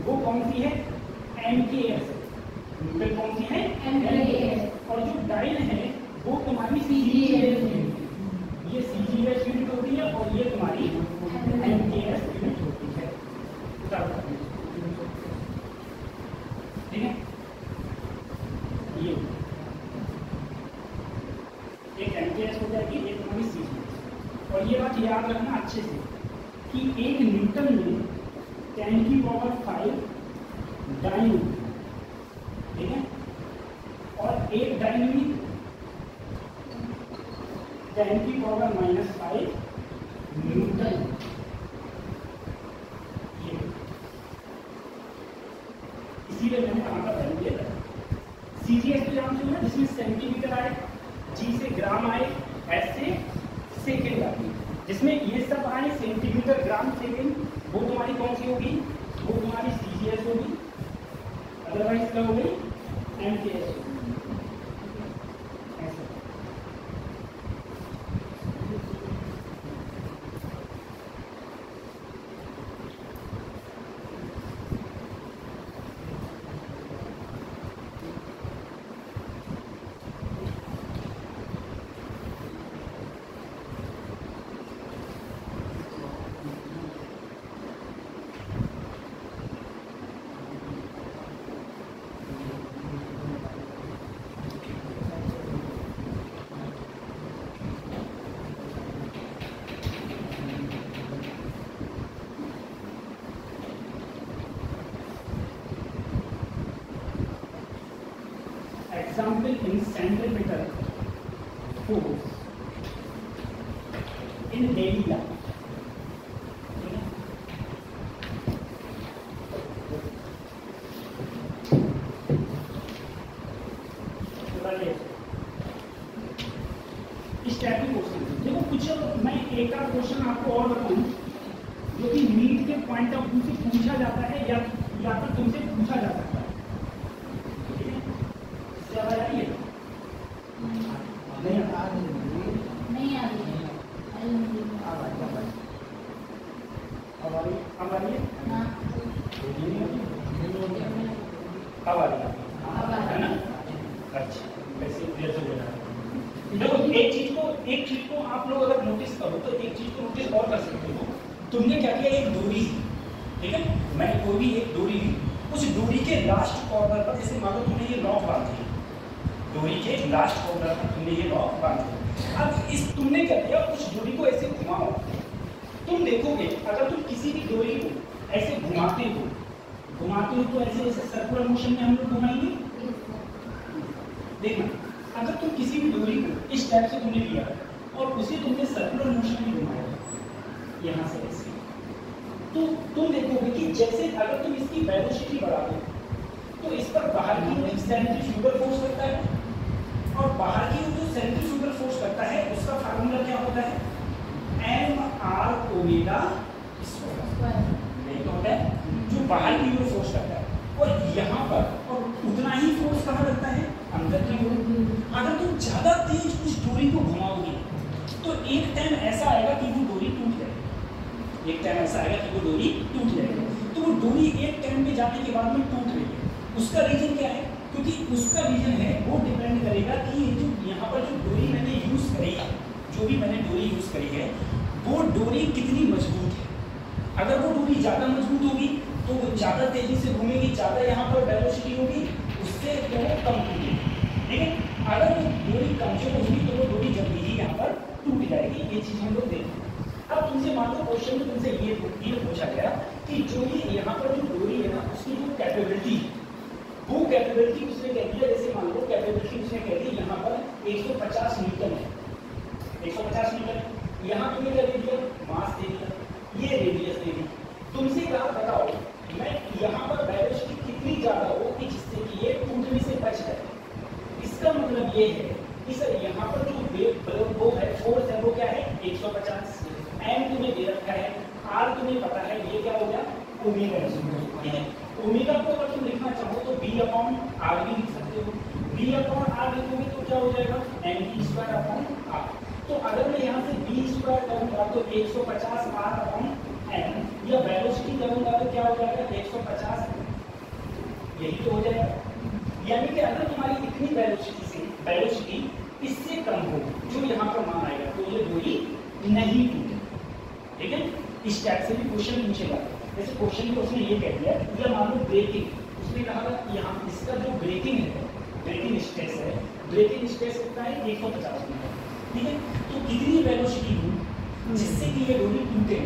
वो कौन सी है? MKS। न्यूटन कौन सी है? MKS। और जो डाइन है वो तुम्हारी CGS यूनिट, ये CGS यूनिट होती है और ये तुम्हारी MKS यूनिट होती है। ठीक है, ये एक MKS हो जाएगी, एक तुम्हारी CGS। और ये बात याद रखना अच्छे से कि एक न्यूटन में 10⁵ डाइन, ठीक है, और एक डाइन में 10⁻⁻5 न्यूटन। इसीलिए मैंने कहा था वैल्यू दिया था। CGS तो जानते हो ना, जिसमें सेंटीमीटर आए, G से ग्राम आए, S से सेकेंड आती, जिसमें ये सब आए सेंटीमीटर ग्राम सेकेंड, वो तुम्हारी कौन सी होगी? वो तुम्हारी CGS होगी, अदरवाइज क्या हो गई? MKS होगी। ऐसा example in centimeter force in daily life. इस टाइप के क्वेश्चन देखो, कुछ मैं एक आध क्वेश्चन आपको और बताऊं जो कि नीट के पॉइंट ऑफ व्यू से पूछा जाता है या फिर तुमसे पूछा जा सकता है। देखो एक चीज को आप लोग अगर नोटिस करो तो एक चीज को नोटिस और कर सकते हो। तुमने क्या किया, एक डोरी, ठीक है, मैंने कोई भी एक डोरी ली, उस डोरी के लास्ट कॉर्नर पर, जैसे मान लो तुमने ये लॉक बांध दी, डोरी के लास्ट कॉर्नर पर तुमने ये लॉक बांध दिया। अब इस तुमने क्या किया, उस डोरी को ऐसे घुमाओ। तुम देखोगे अगर तुम किसी भी डोरी को ऐसे घुमाते हो तो ऐसे ऐसे सर्कुलर मोशन में हम लोग घुमाएंगे। देखना, अगर तुम किसी भी डोरी को इस टाइप से तुमने लिया और उसे तुमने सर्कुलर मोशन में घुमाया यहाँ से ऐसे, तो तुम देखोगे कि जैसे अगर तुम इसकी वेलोसिटी बढ़ा दो तो इस पर बाहर की ओर सेंट्रीफ्यूगल फोर्स लगता है, और बाहर की ओर जो सेंट्रीफ्यूगल फोर्स लगता है उसका फार्मूला क्या होता है? mR⍵²। नहीं तो होता है जो बाहर की ओर फोर्स लगता है, और यहाँ पर और उतना ही फोर्स कहाँ लगता है? अंदर की ओर। अगर तुम ज्यादा तेज उस डोरी को घुमाओगे तो एक टाइम ऐसा आएगा कि वो डोरी टूट जाएगी, एक टाइम ऐसा आएगा कि वो डोरी टूट जाएगी। तो वो डोरी एक टाइम में जाने के बाद में टूट रही है, उसका रीजन क्या है? क्योंकि उसका रीजन है वो डिपेंड करेगा कि ये जो यहाँ पर जो डोरी मैंने यूज करी है, जो भी मैंने डोरी यूज करी है वो डोरी कितनी मजबूत है। अगर वो डोरी ज़्यादा मजबूत होगी तो वो ज़्यादा तेजी से घूमेगी, ज़्यादा यहाँ पर वेलोसिटी होगी, उससे तो वो कम होगी। ठीक है, अगर वो डोरी कमजोर होगी तो वो डोरी जल्दी ही यहाँ पर टूट जाएगी। ये चीज़ हम लोग देखते हैं। अब तुमसे मान लो क्वेश्चन में तुमसे ये पूछा गया कि जो ये यहाँ पर जो डोरी है ना उसकी जो कैपेबिलिटी है, वो कैपेबिलिटी उसने कह दिया, जैसे मान लो कैपेबिलिटी उसने कह दी यहाँ पर 150 न्यूटन है, 150 न्यूटन। यहाँ तुमने क्या दे दिया? मास दे दिया, ये रेडियस दे दी। तुमसे कहा बताओ मैं यहाँ पर वेलोसिटी कितनी ज़्यादा हो कि जिससे कि ये टूटने से बच जाए। इसका मतलब ये है कि सर यहाँ पर जो वो है फोर्स है वो क्या है? 150 तुम्हें दे रखा है, आर तुम्हें पता है, ये क्या हो गया ओमेगा, ठीक है। ओमेगा को अगर तुम लिखना चाहो तो बी अपॉन आर भी लिख सकते हो, बी अपॉन आर लिखोगे तो क्या हो जाएगा m b square upon r. तो अगर मैं यहाँ से बी स्क्वायर करूँगा तो 150 आर अपॉन एम, या वेलोसिटी करूँगा तो क्या हो जाएगा 150, यही तो हो जाएगा। यानी कि अगर तुम्हारी इतनी वेलोसिटी इससे कम हो जो यहाँ पर मान आएगा तो ये दूरी नहीं टूटे, ठीक है। इस टाइप से भी क्वेश्चन पूछेगा। जैसे क्वेश्चन में उसने ये कह दिया, या मान लो ब्रेकिंग, उसने कहा यहाँ इसका जो ब्रेकिंग है, ब्रेकिंग स्ट्रेस है, ब्रेकिंग स्ट्रेस कितना है 150 मीटर, ठीक है। तो कितनी वेलोसिटी हो जिससे कि ये डोरी टूटे,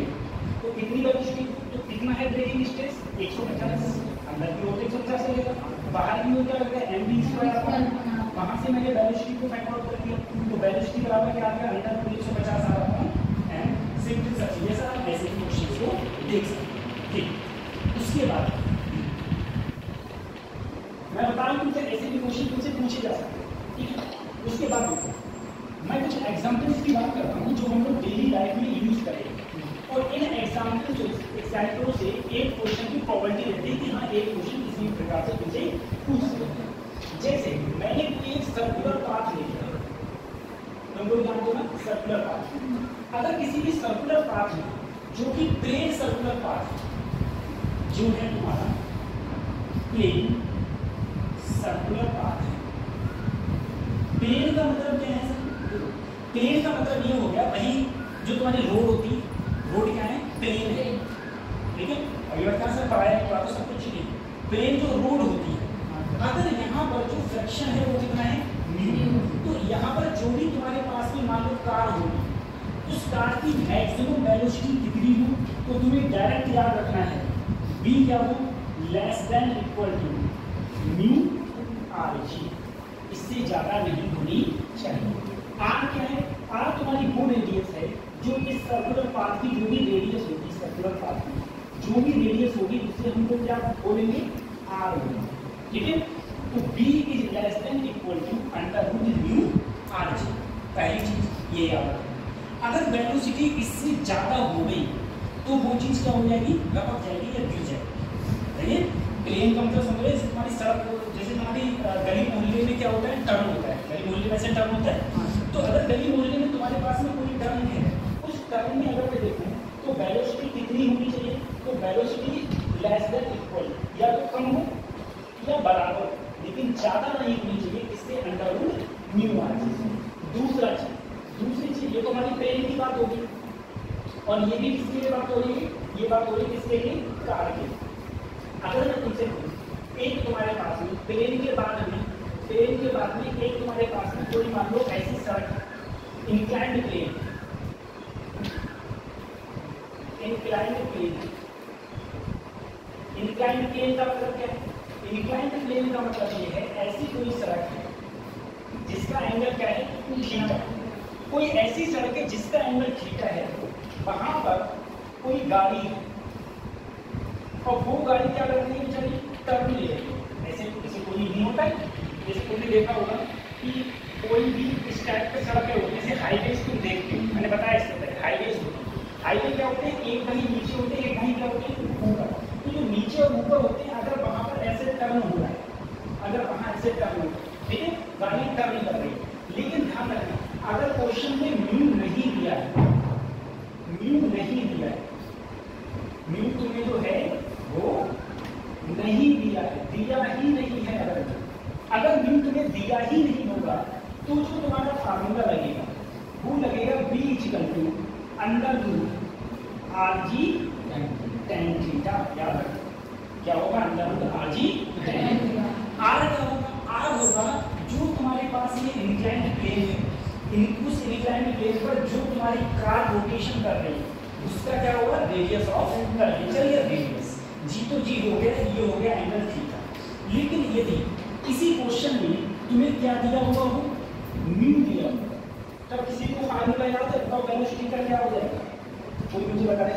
तो कितनी वेलोसिटी, तो कितना है ब्रेकिंग स्ट्रेस 150, अंदर की ओर 150 लगेगा, बाहर की ओर क्या लगेगा एम बी स्क्वायर अपॉन, वहाँ से मैंने वेलोसिटी को फाइंड आउट कर दिया, तो वेलोसिटी बराबर क्या आ गया under 150 r upon m. Simple सा चीज है सर, आप ऐसे क्वेश्चन को देख सकते हैं, ठीक। उसके बाद मैं बता रहा हूँ तुमसे ऐसे भी क्वेश्चन तुमसे पूछे जा सकते हैं, ठीक है। उसके बाद मैं कुछ एग्जाम्पल्स की बात करता हूँ जो हम लोग डेली लाइफ में यूज करेंगे, और इन एग्जाम्पल्स से एक क्वेश्चन की प्रोबेबिलिटी रहती है कि हाँ एक क्वेश्चन किसी भी प्रकार से तुझे पूछ सकते हैं। जैसे मैंने एक सर्कुलर पाथ ले लिया, तुम लोग जानते हो ना सर्कुलर पाथ। अगर किसी भी सर्कुलर पाथ में जो कि प्लेन सर्कुलर पाथ जो है तुम्हारा प्लेन सर्कुलर पाथ है, प्लेन का मतलब क्या है सर, प्लेन का मतलब ये हो गया वही जो तुम्हारी रोड होती, रोड क्या है प्लेन है, ठीक है। अभी बता सर पढ़ाया तो सब कुछ ठीक है। प्लेन जो रोड होती है, अगर यहाँ पर जो फ्रैक्शन है वो कितना है म्यू, तो यहाँ पर जो भी तुम्हारे पास में मान लो कार होगी, उस कार की मैक्सिमम वेलोसिटी कितनी हो, तो तुम्हें डायरेक्ट याद रखना है v क्या हो less than equal to mu r g, इससे ज्यादा नहीं होनी चाहिए। आर क्या है, आर तुम्हारी वो रेडियस है जो इस सर्कुलर पाथ की जो भी रेडियस होगी, सर्कुलर पाथ की जो भी रेडियस होगी उससे हम लोग क्या बोलेंगे आर होगा, ठीक है। तो b is less than equal to under root mu r g, पहली चीज ये याद रखना। अगर वेलोसिटी इससे ज्यादा हो गई तो वो चीज क्या हो जाएगी, लपक जाएगी या गिर जाएगी, ठीक है। प्लेन का मतलब समझ रहे, तुम्हारी सड़क जैसे तुम्हारी गली मोहल्ले में क्या होता है टर्न होता है, गली मोहल्ले में ऐसे टर्न होता है, तो अगर गली मोहल्ले में तुम्हारे पास में कोई टर्न है, उस टर्न में अगर मैं देखूं तो वेलोसिटी कितनी होनी चाहिए, तो वेलोसिटी लेस देन इक्वल, या तो कम हो या बराबर, लेकिन ज्यादा नहीं होनी चाहिए, इससे under root mu r g. दूसरी चीज ये तो हमारी प्लेन की बात होगी, और ये भी किसके लिए बात हो रही है, ये बात हो रही है किसके लिए कार के। अगर मैं तुमसे एक तुम्हारे पास में प्लेन के बाद में एक तुम्हारे पास में कोई मान लो ऐसी सड़क इंक्लाइंड प्लेन का मतलब क्या है, इंक्लाइंड प्लेन का मतलब ये है ऐसी कोई सड़क है जिसका एंगल क्या है थीटा, कोई ऐसी सड़क है जिसका एंगल थीटा है, वहां पर कोई गाड़ी है और वो गाड़ी क्या कर रही है बेचारी टर्न ले रही है, ऐसे कोई नहीं होता है, जैसे तुमने देखा होगा कि कोई भी इस टाइप के सड़कें होती है, जैसे हाईवे तुम देखते हो, मैंने बताया इससे पहले हाईवे क्या होते हैं, एक भाई नीचे होते हैं, एक भाई क्या होते हैं ऊपर। तो जो नीचे और ऊपर होते हैं अगर वहां पर ऐसे टर्न हो रहा है, अगर वहां ऐसे टर्न हो रहा है, ठीक है, गाड़ी टर्न कर रही है, लेकिन ध्यान रखना अगर क्वेश्चन में म्यू नहीं दिया है, म्यू तुम्हें जो है वो नहीं दिया ही नहीं है। अगर म्यू तुम्हें दिया ही नहीं होगा तो जो तुम्हारा फार्मूला लगेगा वो लगेगा b equal to under root r g tan theta. याद रखो क्या होगा, under root r g tan theta. R क्या होगा, आर होगा जो तुम्हारे पास ये इंक्लाइंड प्लेन है, उस इंक्लाइंड प्लेन पर जो तुम्हारी कार रोटेशन कर रही है उसका क्या होगा रेडियस ऑफ कर्वेचर या रेडियस। जी तो जी हो गया, ये हो गया एंगल थीटा। लेकिन यदि इसी क्वेश्चन में तुम्हें क्या दिया हुआ हो, म्यू दिया होगा, तब किसी को फार्मूला याद है, तब वेलोसिटी का क्या हो जाएगा, कोई मुझे बताए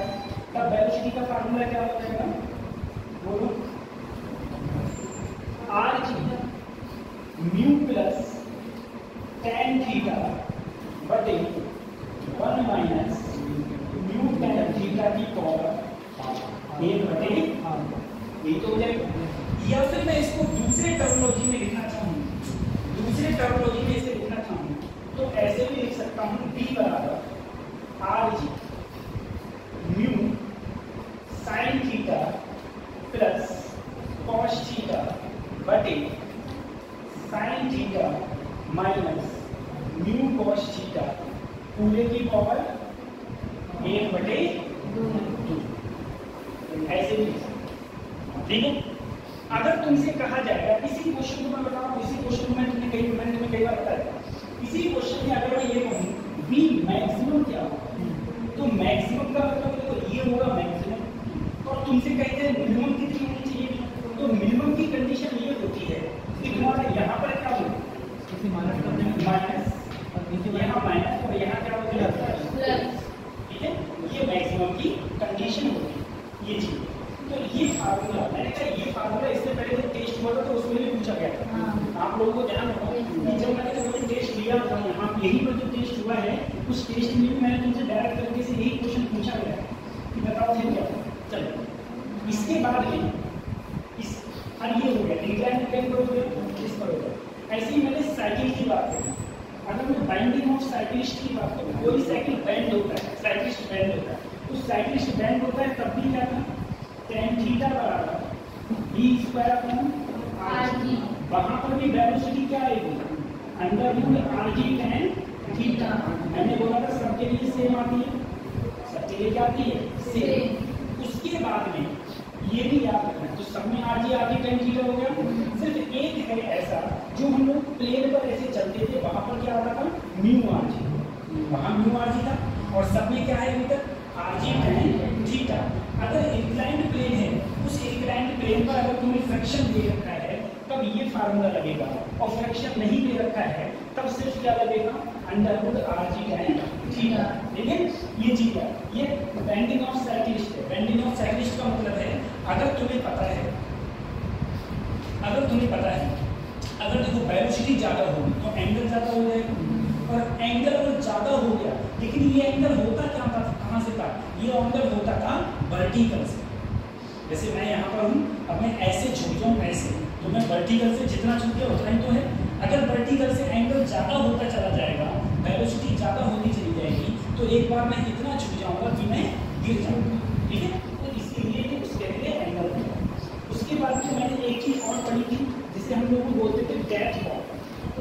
तब वेलोसिटी का फार्मूला क्या हो जाएगा, बोलो r theta mu plus tan theta बटे 1 माइनस म्यू टेन थीटा की पावर 1/, यही तो हो जाएगा। या फिर मैं इसको दूसरे टर्मिनोलॉजी में लिखना चाहूँ, दूसरे टर्मिनोलॉजी में इसे लिखना चाहूँ तो ऐसे भी लिख सकता हूँ D बराबर RG mu sine theta plus cos theta बटे sine theta minus mu cos theta पूरे की पावर 1/2। ऐसे भी ठीक है। अगर तुमसे कहा जाएगा इसी क्वेश्चन को मैं बताऊं, इसी क्वेश्चन को मैंने तुम्हें कई बार बताया, इसी क्वेश्चन में अगर मैं ये कहूँ बी मैक्सिमम क्या होगा, तो मैक्सिमम का मतलब देखो ये होगा मैक्सिमम, और तुमसे कहते हैं मिनिमम कितनी होनी चाहिए, तो मिनिमम की कंडीशन ये होती है कि तुम्हारा यहाँ पर क्या होगा माइनस, यहाँ माइनस और यहाँ क्या होगा प्लस, ठीक है। ये मैक्सिमम की कंडीशन होती है ये चीज। तो ये फार्मूला मैंने कहा, ये फार्मूला इससे पहले जब टेस्ट हुआ था तो उसमें भी पूछा गया था। आप लोगों को ध्यान रखो कि जब मैंने टेस्ट लिया था यहाँ यही पर जो टेस्ट हुआ है उस टेस्ट में भी मैंने तुमसे डायरेक्ट तरीके से यही क्वेश्चन पूछा गया कि बताओ थे क्या। चलो इसके बाद में इस अब ये हो गया इंक्लाइन प्लेन पर हो गया, इस पर हो गया। ऐसे ही मैंने साइकिल की बात करी, अगर मैं बाइंडिंग ऑफ साइकिलिस्ट की बात करूँ, कोई साइकिल बैंड होता है, साइकिलिस्ट बैंड होता है, तो साइकिलिस्ट बैंड होता है तब भी क्या था tan थीटा बराबर b स्क्वायर अपॉन rg, वहां पर भी वेलोसिटी क्या आएगी under root rg tan theta. मैंने बोला था सबके लिए सेम आती है, सबके लिए क्या आती है सेम। उसके बाद में ये भी याद रखना, तो सब में rg tan थीटा हो गया। सिर्फ एक है ऐसा जो हम लोग प्लेन पर ऐसे चलते थे, वहां पर क्या आता था म्यू rg, वहां म्यू rg था, और सब में क्या है अभी तक rg tan थीटा। अगर इंक्लाइंड प्लेन है, उस इंक्लाइंड प्लेन पर अगर तुम्हें फ्रैक्शन दे रखा है तब ये फार्मूला लगेगा, और फ्रैक्शन नहीं दे रखा है तब सिर्फ क्या लगेगा under root rg tan theta. ठीक है, ये चीज है, ये बेंडिंग ऑफ साइक्लिस्ट है। बेंडिंग ऑफ साइक्लिस्ट का मतलब है अगर तुम्हें पता है, अगर देखो वेलोसिटी ज्यादा होगी तो एंगल ज्यादा हो जाएगा, और एंगल अगर ज्यादा हो गया, लेकिन ये एंगल होता क्या था, कहाँ से था, ये एंगल होता था वर्टिकल से। जैसे मैं यहाँ पर हूँ, अब मैं ऐसे झुक जाऊँ ऐसे, तो मैं वर्टिकल से जितना झुक गया उतना ही तो है। अगर वर्टिकल से एंगल ज़्यादा होता चला जाएगा, वेलोसिटी ज़्यादा होती चली जाएगी, तो एक बार मैं इतना झुक जाऊँगा कि मैं गिर जाऊँगा। ठीक है, तो इसीलिए उसके लिए एंगल होगा। उसके बाद में मैंने एक चीज़ और पढ़ी थी जिसे हम लोग बोलते थे डेथ वॉल।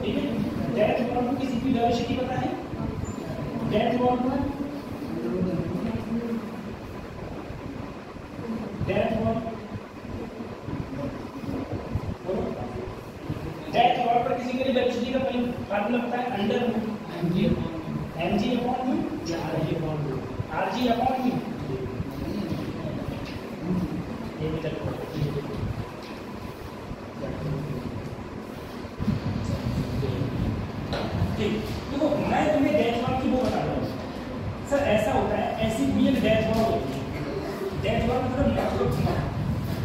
ठीक है, डेथ वॉल को किसी की वेलोसिटी पता है, डेथ वॉल पर डेथ वॉल पर किसी के लिए वेलोसिटी का फार्मूला पता है under mg upon rg upon देखो मैं तुम्हें डेथ वॉल की वो बता रहा हूँ सर, ऐसा होता है, ऐसी भी एक डेथ वॉल होती है। डेथ वॉल मतलब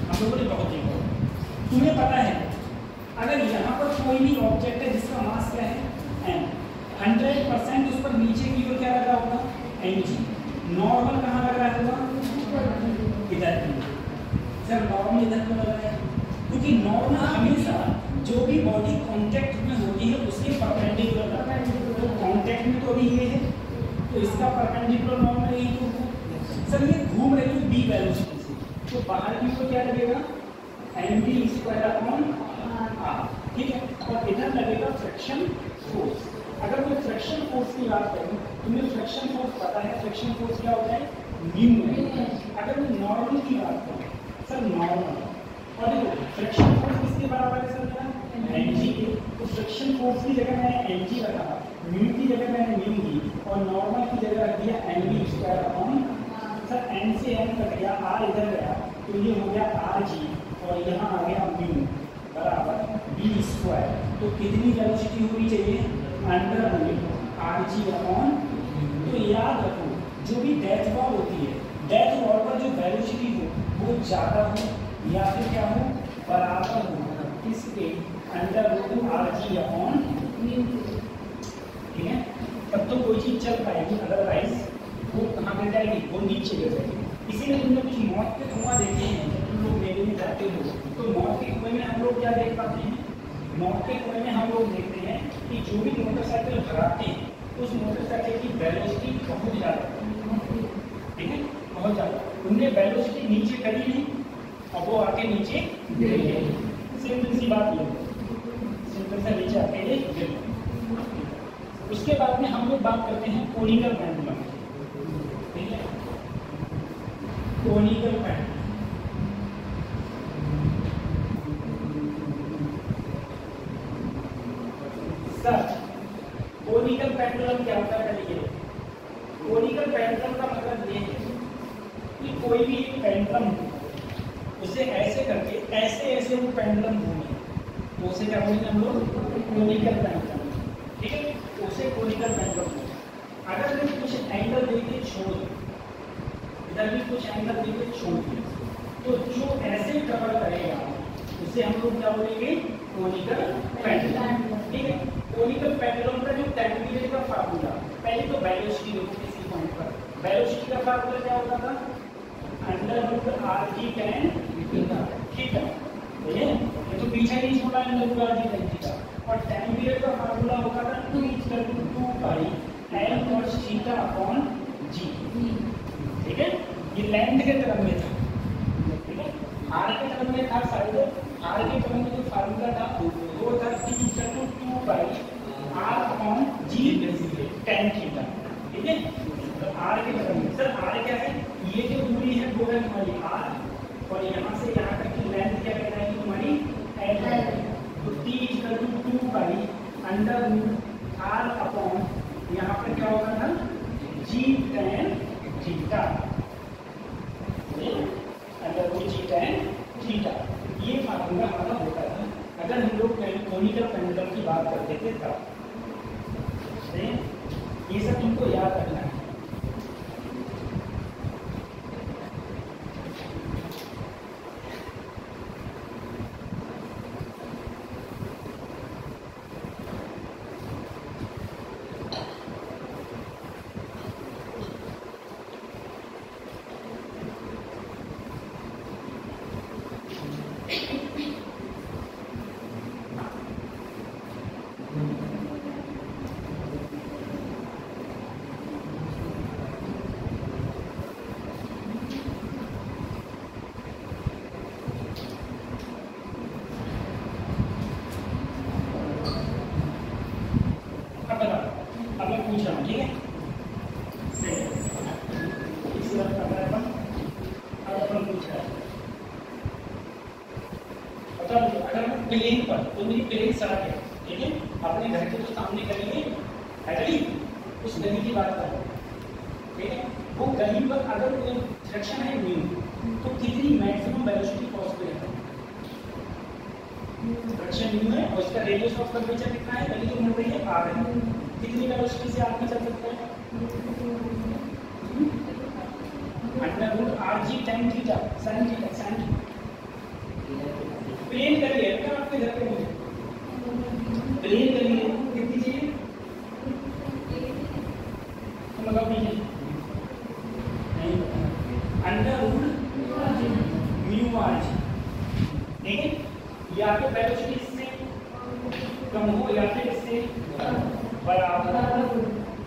हम लोगों ने बहुत देखा, तुम्हें पता है अगर यहाँ पर कोई भी ऑब्जेक्ट है जिसका मास क्या है m, 100% उस पर नीचे की ओर क्या लगा होगा mg। नॉर्मल कहाँ लग रहा होगा इधर, सर नॉर्मल इधर क्यों लग रहा है, क्योंकि नॉर्मल हमेशा जो भी बॉडी कांटेक्ट में होती है उसके परपेंडिकुलर लगता है। तो कांटेक्ट में तो अभी ये है, तो इसका परपेंडिकुलर नॉर्मल यही तो सर ये घूम रही है बी वेलोसिटी से, तो बाहर की ओर क्या लगेगा mv स्क्वायर अपॉन r। ठीक है, और इधर लगेगा फ्रिक्शन फोर्स। अगर मैं फ्रिक्शन फोर्स की बात करूं, तुम्हें फ्रिक्शन फोर्स पता है, फ्रिक्शन फोर्स क्या होता है म्यू है। अगर मैं नॉर्मल की बात करूं सर, नॉर्मल और देखो फ्रिक्शन फोर्स किसके बराबर है सर mg के, तो फ्रिक्शन फोर्स की जगह मैंने mg रखा, म्यू की जगह मैंने म्यू दी, और नॉर्मल की जगह रख दिया mv square upon sir n से n कट गया, r इधर गया, तो ये हो गया rg, और यहाँ आ गया म्यू बराबर b स्क्वायर। तो कितनी वेलोसिटी होनी चाहिए अंडर रूट rg अपॉन। तो याद रखो जो भी डेथ वॉल होती है, डेथ वॉल पर जो वेलोसिटी हो वो ज़्यादा हो या फिर क्या हो बराबर हो किसके अंडर रूट rg अपॉन। ठीक है, तब तो कोई चीज़ चल पाएगी, अदरवाइज वो कहाँ गिर जाएगी, वो नीचे गिर जाएगी। इसीलिए तुमने कुछ मौत के कुआं देखे हैं, जब तुम लोग मेले में जाते हो तो मौत के कुएं में हम लोग क्या देख पाते हैं, मौत के कुएं में हम लोग देखते हैं कि जो भी मोटरसाइकिल भगाते हैं उस मोटरसाइकिल की वेलोसिटी बहुत ज़्यादा, ठीक है, बहुत ज़्यादा। उनने वेलोसिटी नीचे करी नहीं और वो आके नीचे गिर गए। सिंपल सी बात ये, सिंपल सा नीचे आके गिर। उसके बाद में हम लोग बात करते हैं कोनिकल पेंडुलम, ठीक है, conical pendulum. Sir conical pendulum क्या होता है, चलिए कोनिकल पेंडुलम का मतलब ये है कि कोई भी एक पेंडुलम उसे ऐसे करके ऐसे ऐसे वो पेंडुलम घूमे तो उसे क्या बोलेंगे हम लोग, कोनिकल पेंडुलम, ठीक है, उसे कोनिकल पेंडुलम। अगर मैं कुछ एंगल देके छोड़ दूं, इधर भी कुछ एंगल देके छोड़ दूं तो जो ऐसे कवर करेगा उसे हम लोग क्या बोलेंगे, कोनिकल पेंडुलम, ठीक है। कोनिकल पेंडुलम का जो टाइम पीरियड का फार्मूला, पहले तो वेलोसिटी देखो किसी पॉइंट पर, वेलोसिटी का फार्मूला क्या होता था, √r की tan थीटा, ठीक है, ये तो पीछे नहीं छोड़ा √r की tan थीटा। और टाइम पीरियड का फार्मूला होता था 2 पाई l cos theta upon g, ठीक है, ये लेंथ के टर्म में था, ठीक है, r के टर्म में था साइड, r के टर्म में जो फार्मूला था वो था 2 पाई r upon g tan theta, ठीक है। तो r के टर्म में, सर r क्या है, ये जो दूरी है वो है हमारी r और यहाँ से यहाँ तक की लेंथ क्या कहलाएगी तुम्हारी l। तो t 2 पाई √r अपॉन यहाँ पर क्या होगा ना g tan theta, √g tan theta, ये फार्मूला हमारा होता था अगर हम लोग कोनिकल पेंडुलम की बात करते थे तब। ये सब तुमको याद रखना है। प्लेन पर, तो मेरी प्लेन सड़क है, ठीक है, अपने घर के तो सामने गली है गली, उस गली की बात करो, ठीक है, वो गली पर अगर कोई फ्रिक्शन है न्यू तो कितनी मैक्सिमम वेलोसिटी पॉसिबल है, फ्रिक्शन न्यू है और उसका रेडियस ऑफ कर्वेचर कितना है, गली जो मिल रही है r है, कितनी वेलोसिटी से आदमी चल सकता है, √rg tan theta sin theta, प्लेन करिए क्या आपके घर पे मुझे प्लेन करिए कितनी चाहिए, तो मतलब नहीं √μr, ठीक है, या तो वेलोसिटी इससे कम हो या फिर इससे बराबर,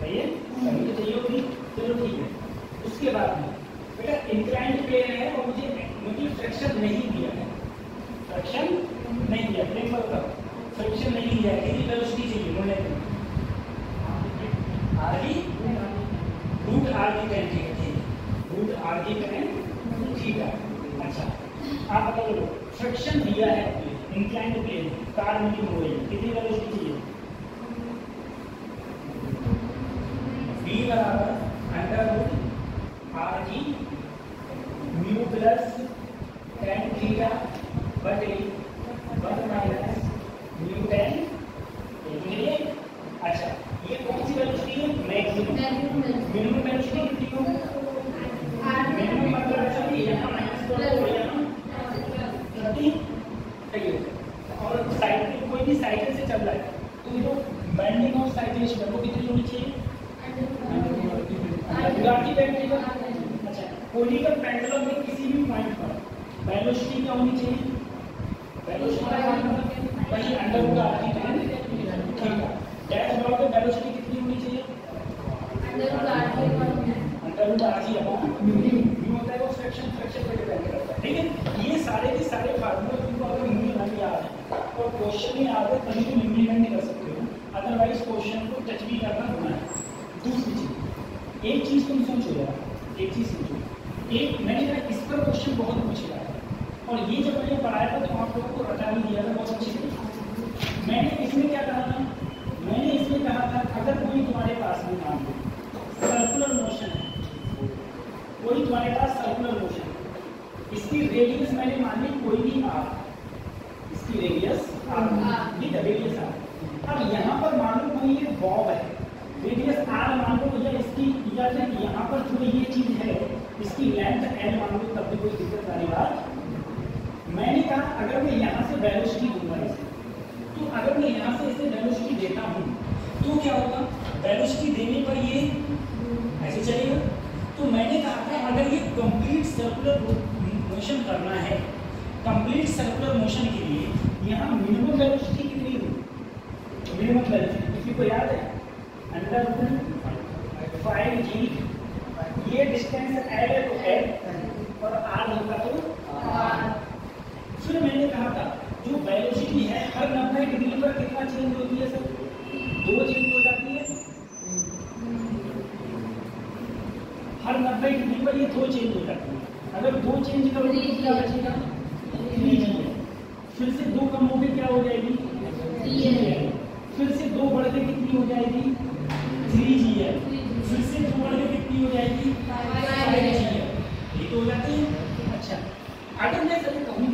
सही है, सही तो चाहिए होगी, चलो ठीक है। उसके बाद में बेटा इंक्लाइंड प्लेन है और मुझे फ्रिक्शन नहीं दिया है, फ्रिक्शन नहीं दिया, प्लेन पर बताओ फ्रिक्शन नहीं दिया है, कितनी वेलोसिटी चाहिए बोले √r की tan थीटा। अच्छा आप बता दो फ्रिक्शन दिया है इंक्लाइंड प्लेन, कार मूविंग हो रही है, कितनी वेलोसिटी चाहिए, v बराबर √r की μ प्लस tan थीटा बटे 1 माइनस μ tan, ये अच्छा ये कौन सी वेलोसिटी है, मैक्सिमम, मिनिमम वेलोसिटी कितनी होगी, मिनिमम मतलब ऐसा कि यहाँ माइनस और यहाँ 30, और साइकिल कोई भी साइकिल से चल रहा है तो जो बैंडिंग और साइक्लेशन वो कितनी होनी चाहिए, √r की कोनिकल पेंडुलम में किसी भी पॉइंट पर वेलोसिटी क्या होनी चाहिए? वेलोसिटी का मतलब वही under root r g tan theta. Dash dot पे वेलोसिटी कितनी होनी चाहिए? Under root r g upon mu होता है वो फ्रैक्शन पे डिपेंड करता है। ठीक है, ये सारे के सारे फार्मूले तुमको अगर म्यू नहीं याद है और क्वेश्चन में याद है तभी तुम इम्प्लीमेंट कर सकते हो, अदरवाइज क्वेश्चन को टच भी करना होना है। दूसरी चीज, एक चीज तुम सोचो यार, एक चीज सोचो, एक मैंने कहा इस पर क्वेश्चन बहुत पूछेगा और ये जब मैंने पढ़ाया था तो आप लोगों को रटा भी दिया था बहुत अच्छी तरीके। मैंने इसमें क्या कहा था? मैंने इसमें कहा था अगर कोई तुम्हारे पास में मान लो सर्कुलर मोशन है, कोई तुम्हारे पास सर्कुलर मोशन है, इसकी रेडियस मैंने मान ली कोई भी आर, इसकी रेडियस आर, ये रेडियस आर। अब यहाँ पर मान लो कोई ये बॉब है, रेडियस आर मान लो, या इसकी या यहाँ पर जो ये चीज है इसकी लेंथ एल मान लो, तब भी कोई दिक्कत वाली बात। मैंने कहा अगर मैं यहाँ से वेलोसिटी दूंगा इसे, तो अगर मैं यहाँ से इसे वेलोसिटी देता हूँ तो क्या होगा? वेलोसिटी देने पर ये ऐसे चलेगा। तो मैंने कहा था अगर ये कंप्लीट सर्कुलर मोशन करना है, कंप्लीट सर्कुलर मोशन के लिए यहाँ मिनिमम वेलोसिटी कितनी होगी? मिनिमम वेलोसिटी किसी को याद है? अंडर रूट 5g, ये डिस्टेंस एल है तो एल और आर होगा तो आर। फिर मैंने कहा था जो वेलोसिटी है हर 90 डिग्री पर कितना चेंज होती है सर? 2 चेंज हो जाती है। हर 90 डिग्री पर ये 2 चेंज हो जाती है। अगर 2 चेंज करोगे तो क्या बचेगा? 3g है। फिर से 2 कम होकर क्या हो जाएगी? 3g है। फिर से 2 बढ़ के कितनी हो जाएगी? 3g है। फिर से 2 बढ़ के कितनी हो जाएगी? 5g है। ये तो हो जाती है। अच्छा, अगर मैं सर कहूँ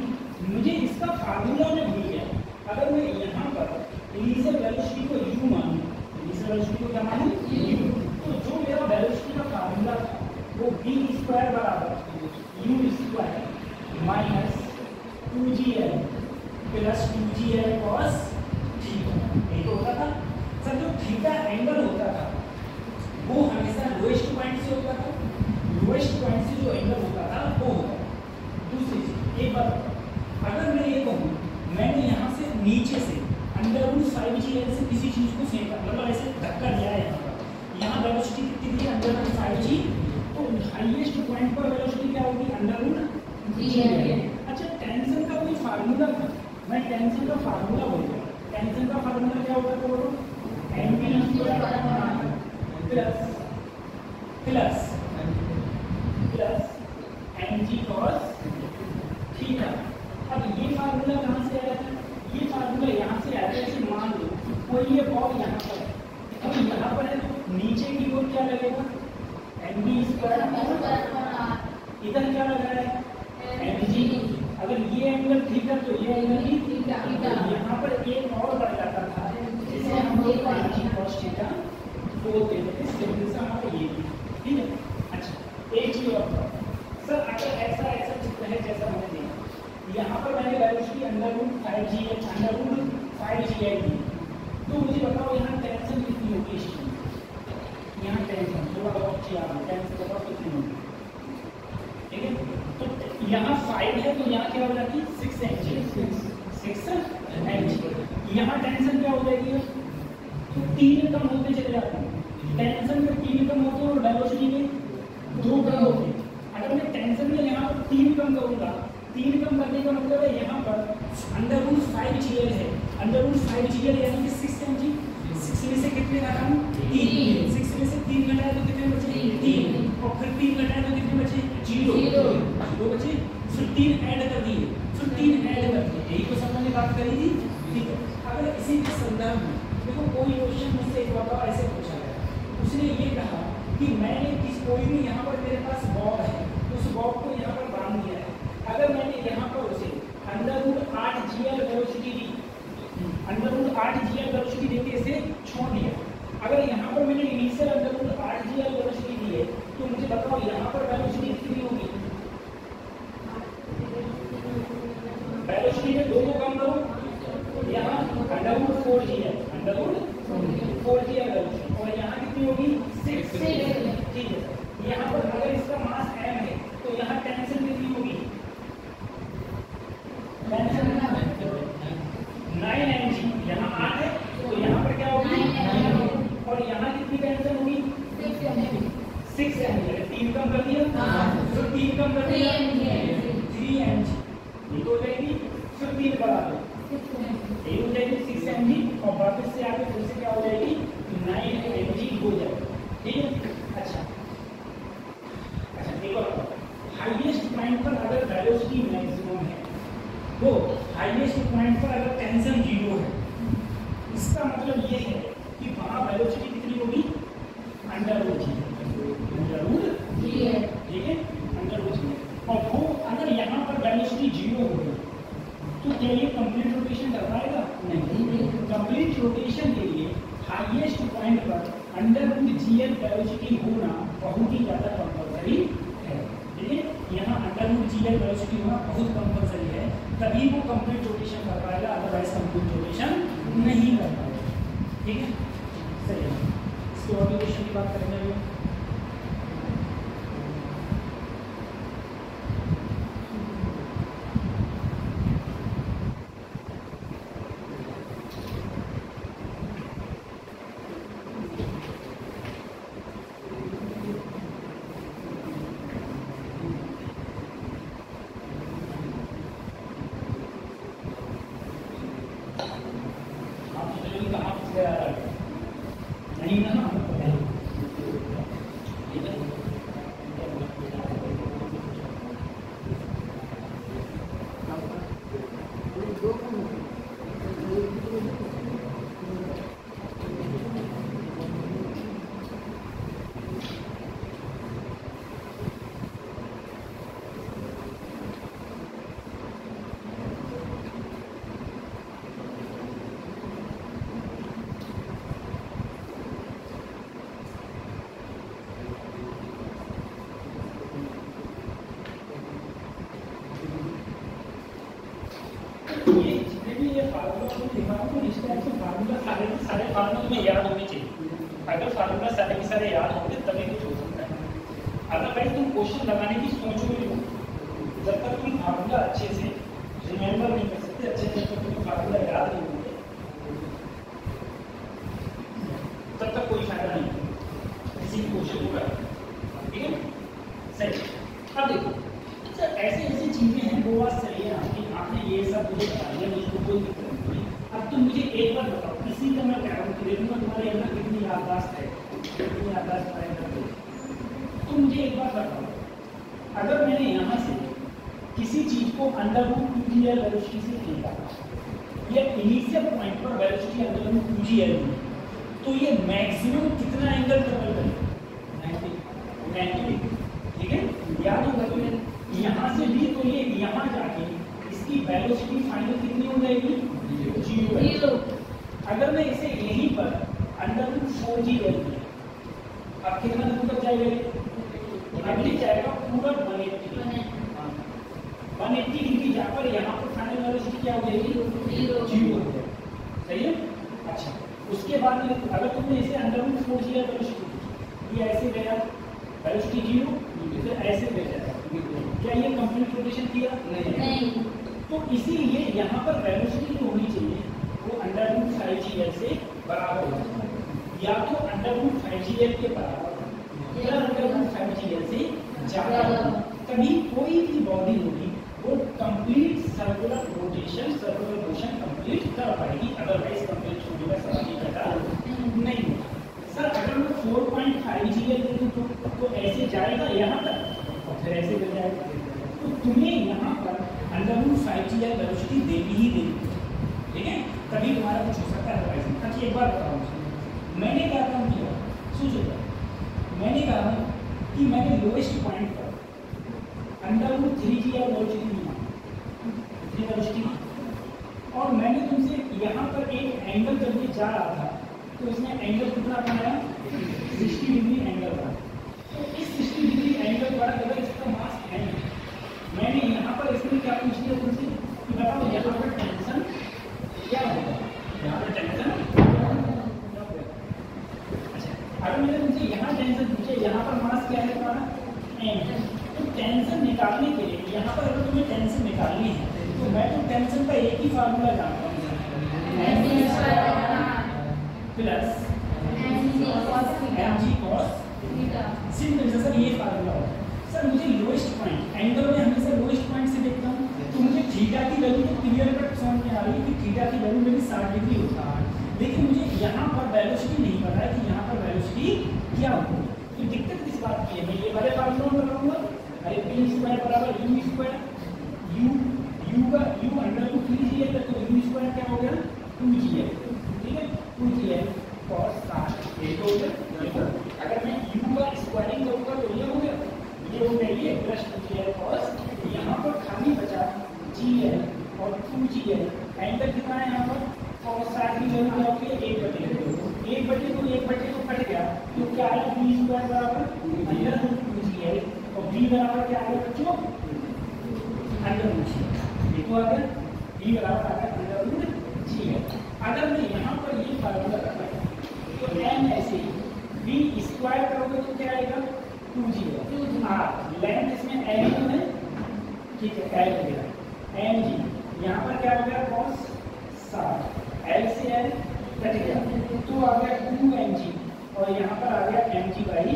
मुझे इसका फार्मूला में भूल गया, अगर मैं यहाँ पर इनिशियल वेलोसिटी को u मानूं, इनिशियल वेलोसिटी को क्या मानूं? u, तो जो मेरा वेलोसिटी का फार्मूला था वो v स्क्वायर बराबर u square minus 2gl plus 2gl cos theta, ये तो होता था। सर जो थीटा एंगल होता था वो हमेशा लोएस्ट पॉइंट से होता था, लोएस्ट पॉइंट से जो एंगल होता था वो होता था। दूसरी चीज एक बात, अगर मैं ये कहूँ मैंने यहाँ से नीचे से अंडर रूट 5gl से किसी चीज को फेंका, मतलब ऐसे धक्का दिया है, यहाँ वेलोसिटी कितनी थी? अंडर रूट 5g, तो हाईएस्ट पॉइंट पर वेलोसिटी क्या होगी? Under root gl। अच्छा, टेंशन का कोई फार्मूला था, मैं टेंशन का फार्मूला बोलूँगा। टेंशन का फार्मूला क्या होगा? तो बोलो mv plus mg cos theta. अब ये फार्मूला कहाँ से आया था? ये फार्मूला यहाँ से आया था। जैसे मान लो कोई ये बॉल यहाँ पर है, अब यहाँ पर है तो नीचे की ओर क्या लगेगा? mv स्क्वायर, इधर क्या लग रहा है? mg। अगर ये एंगल थीटा तो ये एंगल भी थीटा। यहाँ पर एक और बढ़ जाता था जिसे हम लोग mg cos थीटा बोलते थे, सिंपल सा हमारा ये भी। ठीक है। अच्छा, एक चीज और सर, अगर ऐसा चित्र है जैसा हमने देखा, यहाँ पर मैंने वेलोसिटी अंडर रूट 5gl दी, तो मुझे बताओ यहाँ टेंशन कितनी होगी? इस चीज यहाँ टेंशन थोड़ा बहुत टेंशन बताओ कितनी होगी? ठीक है, तो यहाँ 5 है तो यहाँ क्या हो जाती है? 6 mg। यहाँ टेंशन क्या हो जाएगी? तो 3 कम होते चले जाते हैं। टेंशन में 3 कम होते हैं और वेलोसिटी में 2 कम होते हैं। अगर मैं टेंशन में यहाँ पर 3 कम करूँगा, 3 कम करने का मतलब है यहाँ पर अंडर रूट 5gl है, अंडर रूट 5gl यानी कि 6 mg। 6 में से कितने घटाऊँ? 3। 6 में से 3 घटाए तो कितने बचे? 3। और फिर 3 घटाए तो कितने बचे? 0 बचे। फिर 3 ऐड कर दिए, फिर 3 ऐड कर दिए, यही तो सब मैंने बात करी थी। ठीक है, अगर इसी के संदर्भ में देखो कोई क्वेश्चन मुझसे एक बार ऐसे पूछा गया, उसने ये कहा कि मैंने कोई भी यहाँ पर मेरे पास बॉब है, उस बॉब को यहाँ पर बांध दिया है, अगर मैंने यहाँ पर उसे अंडर रूट 8gl वेलोसिटी दी, अंडर रूट 8gl वेलोसिटी देके इसे छोड़ दिया, अगर यहाँ पर मैंने initial under root 8gl velocity दी है, तो मुझे बताओ यहाँ पर वेलोसिटी कितनी होगी? वेलोसिटी में 2 को कम करो, यहाँ under root 4gl, under root 4gl velocity, और यहाँ कितनी होगी? 6। ठीक है, यहाँ पर ये तो हो जाएगी 15 बराबर ये हो जाएगी 6 mg और वापस से आगे फिर से क्या हो जाएगी 9 mg हो जाएगी। ठीक है। अच्छा एक और हाईएस्ट पॉइंट पर अगर वेलोसिटी मैक्सिमम है तो हाईएस्ट पॉइंट पर अगर टेंशन 0 है इसका मतलब ये है कि वहां वेलोसिटी कितनी होगी अंडर जी है। ठीक है अंडर जी और वो अगर यहाँ पर वेलोसिटी 0 होगी तो क्या ये कंप्लीट रोटेशन कर पाएगा? नहीं। कंप्लीट रोटेशन के लिए हाईएस्ट पॉइंट पर अंडर-रूट-जीएल वेलोसिटी होना बहुत ही ज़्यादा कंपल्सरी है। ठीक है यहाँ अंडर-रूट-जीएल वेलोसिटी होना बहुत कंपल्सरी है, तभी वो कंप्लीट रोटेशन कर पाएगा, अदरवाइज कंप्लीट रोटेशन नहीं कर पाएगा। ठीक है सही है। इसके और क्वेश्चन की बात करेंगे अभी। नहीं ना सारे फार्मूले में याद होने चाहिए। अगर फार्मूला सारे के सारे याद होंगे तभी कुछ हो सकता है, अदरवाइज तुम क्वेश्चन लगाने की सोचोगे जब तक तुम फार्मूला अच्छे से रिमेंबर नहीं कर सकते, अच्छे से तुम फार्मूला याद नहीं होंगे तब तक कोई फायदा नहीं किसी भी क्वेश्चन को करने। ठीक है सही। अब देखो सर ऐसी ऐसी चीजें हैं वो बात सही है आपकी, आपने ये सब मुझे बता दिया, मुझको कोई दिक्कत नहीं। अब तुम मुझे एक बार बताओ, किसी का मैं कह रहा हूँ कि देखूंगा तुम्हारे अंदर कितनी याददाश्त है, कितनी याददाश्त है। तुम मुझे एक बार बताओ, अगर मैंने यहाँ से किसी चीज को अंडर-रूट-2gl वेलोसिटी से फेंका या इनिशियल पॉइंट पर वेलोसिटी अंडर-रूट-2gl तो ये मैक्सिमम कितना एंगल ट्रेवल करेगा? 90 डिग्री। ठीक है याद होगा तुम्हें, यहाँ से भी तो ये यहाँ जाके इसकी वेलोसिटी फाइनल कितनी हो जाएगी? 0। अगर मैं इसे यहीं पर अंडर-रूट-4gl अब कितना दूर तक जाएगा? अगली जाएगा पूरा 180 डिग्री जाकर यहाँ पर फाइनल वेलोसिटी क्या हो जाएगी? 0 हो जाएगी। सही है। अच्छा उसके बाद में अगर तुमने इसे अंडर-रूट-4gl वेलोसिटी ये ऐसे गया वेलोसिटी 0 फिर ऐसे ले जाएगा, क्या ये कंप्लीट रोटेशन किया? नहीं। तो इसीलिए यहाँ पर वेलोसिटी जो होनी चाहिए वो अंडर-रूट-5gl से बराबर हो जाए, या तो अंडर-रूट-5gl के बराबर या अंडर-रूट-5gl से ज़्यादा होगा, तभी कोई भी बॉडी होगी वो कंप्लीट सर्कुलर मोशन कंप्लीट कर पाएगी, अदरवाइज कंप्लीट होने का सवाल ही पैदा नहीं होगा। सर अगर मैं 4.5gl दे दूँ तो ऐसे जाएगा यहाँ तक और फिर ऐसे कर जाएगा, तो तुम्हें यहाँ पर अंडर-रूट-5gl वेलोसिटी देनी ही देनी। ठीक है तभी तुम्हारा कुछ हो सकता है, अदरवाइज। अच्छा एक बार बताओ मैंने क्या काम किया, सोचो मैंने कहा कि मैंने लोएस्ट पॉइंट पर अंडर-रूट-3gl वेलोसिटी और मैंने तुमसे यहाँ पर एक एंगल जब ये जा रहा था तो इसने एंगल कितना बनाया? 60 डिग्री एंगल था। तो इस 60 डिग्री एंगल पर अगर इसका मास है, मैंने यहाँ पर इसमें क्या पूछ लिया तुमसे कि बताओ यहाँ पर टेंशन क्या होगा? यहाँ पर टेंशन अच्छा अगर मैंने तुमसे यहाँ टेंशन पूछे, यहाँ पर मास क्या है तुम्हारा? m। तो टेंशन निकालने के लिए यहाँ पर अगर तुम्हें टेंशन निकालनी है तो मैं तो टेंशन का एक ही फार्मूला जानता हूँ plus mg cos simple sir ये फार्मूला होगा। सर मुझे लोएस्ट पॉइंट एंगल में हमेशा लोएस्ट पॉइंट से देखता हूँ, तो मुझे थीटा रही है कि थीटा की वैल्यू मेरी 60 डिग्री होता है, लेकिन मुझे यहाँ पर वेलोसिटी नहीं पता है कि यहाँ पर वेलोसिटी क्या होगी। तो दिक्कत किस बात की है, मैं ये वाले फार्मूला में लगाऊंगा, अरे p स्क्वायर बराबर u स्क्वायर, u का u अंडर रूट 3g है, तो u स्क्वायर क्या हो गया 2g है, ठीक है 2g है cos 60 ये तो हो गया। अगर मैं u का स्क्वायरिंग करूंगा तो ये हो गया, ये हो गया ये प्लस 2g है cos, यहाँ पर खाली बचा g है और 2g है, एंगल कितना है यहाँ पर cos 60 की वैल्यू क्या होगी 1/2 1/2 कट गया तो क्या है b स्क्वायर बराबर अंडर रूट 2g है और b बराबर क्या आएगा बच्चों अंडर रूट g, ये तो आ गया b बराबर आ गया अंडर रूट g है। अगर मैं यहाँ पर ये फार्मूला रखा तो n ऐसे ही b स्क्वायर करोगे तो क्या आएगा 2g है, लेंथ इसमें l है, ठीक है l हो गया mg, यहाँ पर क्या हो गया cos 60 l से l कट गया तो आ गया 2mg और यहाँ पर आ गया mg/2,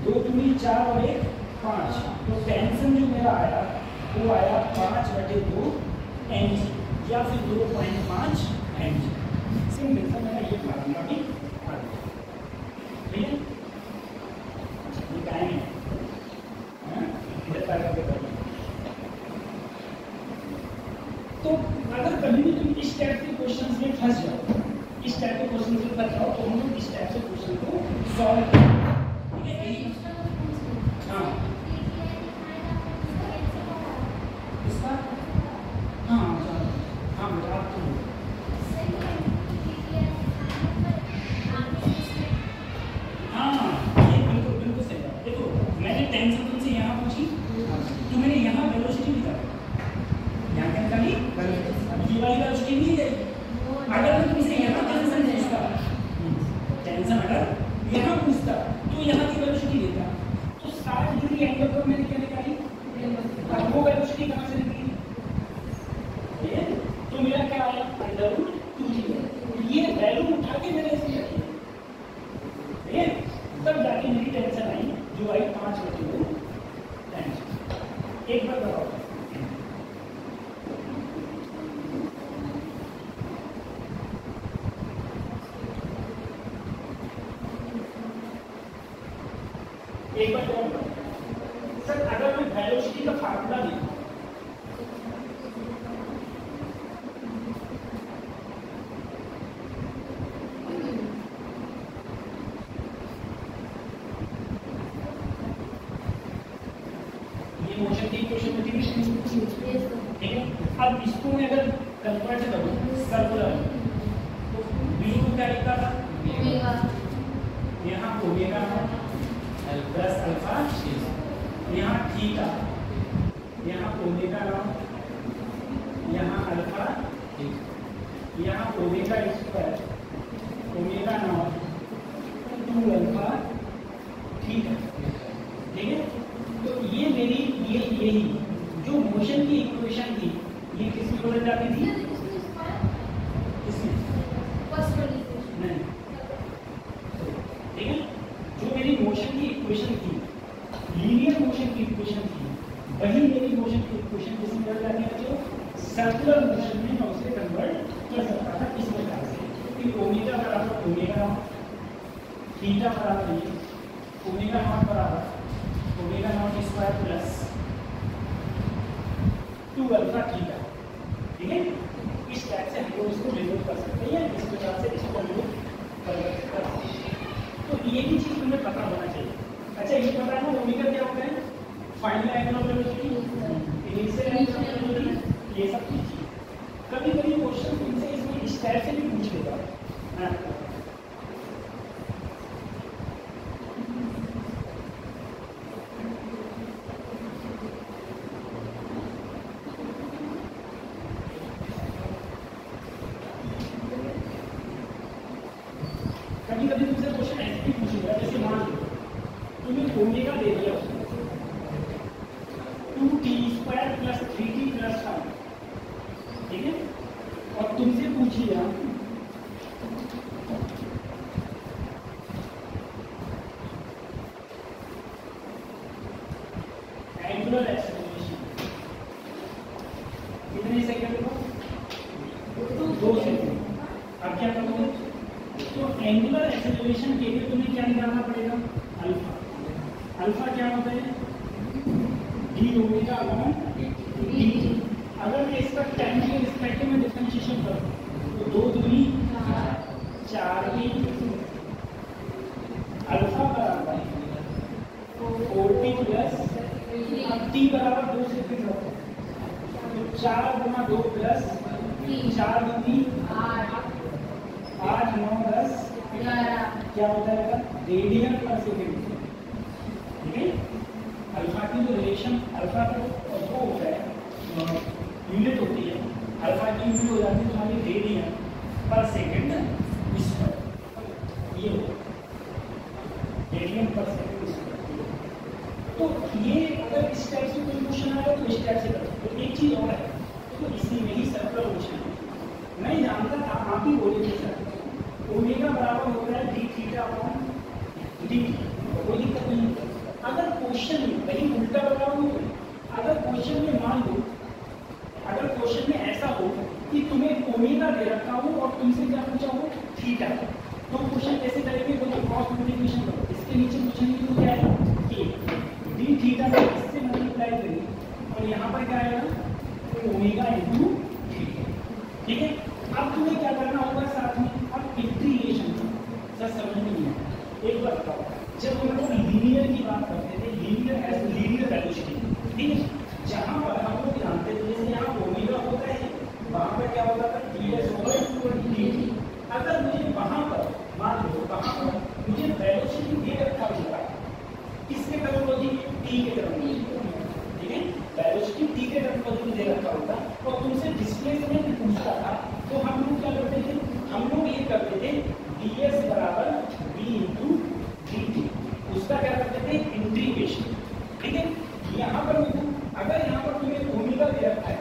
2 दूनी 4 और 1 5, तो टेंशन जो मेरा आया वो आया 5/2 mg या फिर 2.5 mg। सिंपल सा मेरा ये फार्मूला भी आ गया, ठीक है ये टाइम है इधर टाइम पे करना। तो अगर कभी भी तुम इस टाइप के क्वेश्चंस में फंस जाओ, इस टाइप के क्वेश्चन में फंस जाओ तो हम लोग इस टाइप से क्वेश्चन को सॉल्व करेंगे, ठीक है। हाँ इसका हाँ हाँ बेटा आप तो हाँ ये बिल्कुल बिल्कुल सही बात। देखो मैंने टेंशन तुमसे यहाँ पूछी तो मैंने यहाँ वेलोसिटी निकाली, यहाँ क्या निकाली ये वाली वेलोसिटी नहीं है। अगर मैं तुमसे यहाँ टेंशन पूछता, टेंशन अगर यहाँ पूछता तो यहाँ की वेलोसिटी देता, तो 60 डिग्री एंगल पर मैंने क्या निकाली, अब वो वेलोसिटी कहाँ से निकली, तो मेरा क्या आया अंडर रूट 2g है, तो ये वैल्यू उठा के मैंने इसमें रखी है, तब जाके मेरी टेंशन आई जो आई 5/2 टेंशन। एक बार बताओ एक बार और सर, अगर मैं वेलोसिटी का फार्मूला देखूं ये मोशन की इक्वेशन होती है, ठीक है। अब इसको मैं अगर कन्वर्ट करूं सर्कुलर तो v को क्या लिखा था यहाँ ओमेगा प्लस अल्फा, यहाँ थीटा, यहाँ ओमेगा नॉट, यहाँ अल्फा, यहाँ omega square, omega naught 2 alpha theta, ठीक है। तो ये मेरी यही जो मोशन की इक्वेशन थी ये किसमें बदल जाती थी, किसमें नहीं, ठीक है। जो मेरी मोशन की इक्वेशन थी लीनियर मोशन की इक्वेशन थी, वही मेरी मोशन की इक्वेशन किसमें बदल जाती है जो सर्कुलर मोशन में मैं उसे कन्वर्ट कर सकता था इस प्रकार से कि ओमेगा बराबर ओमेगा नॉट, थीटा बराबर ये ओमेगा नॉट बराबर omega naught square plus 2 alpha theta, ठीक है। इस टाइप से हम लोग इसको डिनोट कर सकते हैं, इस प्रकार से इसको हम लोग कन्वर्ट कर सकते हैं। तो ये भी चीज तुम्हें पता होना चाहिए। अच्छा ये पता है ना ओमेगा क्या होता है, final angle of velocity, initial angle of velocity, ये सब चीज कभी कभी क्वेश्चन तुमसे इसमें इस टाइप से भी पूछ लेगा है। कभी कभी तुमसे क्वेश्चन ऐसे भी पूछेगा, जैसे मान लो तुम्हें ओमेगा दे दिया 2t² + 3t + 5, ठीक है, और तुमसे पूछ लिया एंगुलर एक्सेलरेशन कितने सेकंड को 2 सेकंड। अब क्या करोगे? तो एंगुलर एक्सेलरेशन के लिए तुम्हें क्या निकालना पड़ेगा? अल्फा। अल्फा क्या होता है? D omega upon D. अगर मैं इसका टाइम के रिस्पेक्ट में डिफरेंशिएशन करूं तो 2 दूनी 4 भी अल्फा बराबर 40 प्लस अब टी बराबर 2 से फिक्स होता है तो 4 गुना 2 प्लस 4 दूनी 8 9 10 क्या होता है? रेडियन पर सेकेंड। ठीक है, अल्फा की जो रिलेशन अल्फा का वो होता है यूनिट होती है, अल्फा की यूनिट हो जाती है तुम्हारी रेडियन पर सेकेंड स्क्वायर। ये होता है रेडियन पर सेकेंड स्क्वायर। तो ये अगर इस टाइप से कोई क्वेश्चन आएगा तो इस टाइप से करो। तो एक चीज और है, तो इसी में ही सर्कुलर क्वेश्चन है। मैं जानता था, आप ही बोले थे सर ओमेगा बराबर होता है डी थीटा अपॉन डी, कोई दिक्कत नहीं। अगर क्वेश्चन में वही उल्टा बराबर हो, अगर क्वेश्चन में मान लो, अगर क्वेश्चन में ऐसा हो कि तुम्हें ओमेगा दे रखा हो और तुमसे क्या पूछा हो? थीटा। तो क्वेश्चन कैसे करेंगे? तो क्रॉस मल्टीप्लिकेशन करो, इसके नीचे पूछेंगे तो क्या है? के डी थीटा में इससे मल्टीप्लाई करेंगे और यहाँ पर क्या आएगा? Omega into theta. ठीक है, अब तुम्हें क्या करना होगा साथ में? अब इंटीग्रेशन सर समझ में नहीं आया। एक बार बताओ, जब हम लोग लीनियर की बात करते थे, लीनियर वेलोसिटी, ठीक है, जहाँ पर हम लोग जानते थे जैसे यहाँ ओमेगा होता है, वहाँ पर क्या होता था? ds/dt। अगर मुझे वहाँ पर मान लो, वहाँ पर मुझे वेलोसिटी दे रखा होगा किसके टर्मिनोलॉजी में? टी के टर्मिनोलॉजी। ठीक है, वेलोसिटी टी के टर्मिनोलॉजी में दे रखा होगा और तुमसे डिस्प्लेसमेंट पूछता था तो हम लोग क्या करते थे? हम लोग ये करते थे ds बराबर v इंटू dt, उसका क्या करते थे? इंटीग्रेशन। ठीक है, यहाँ पर अगर यहाँ पर तुम्हें ओमेगा दे रखा है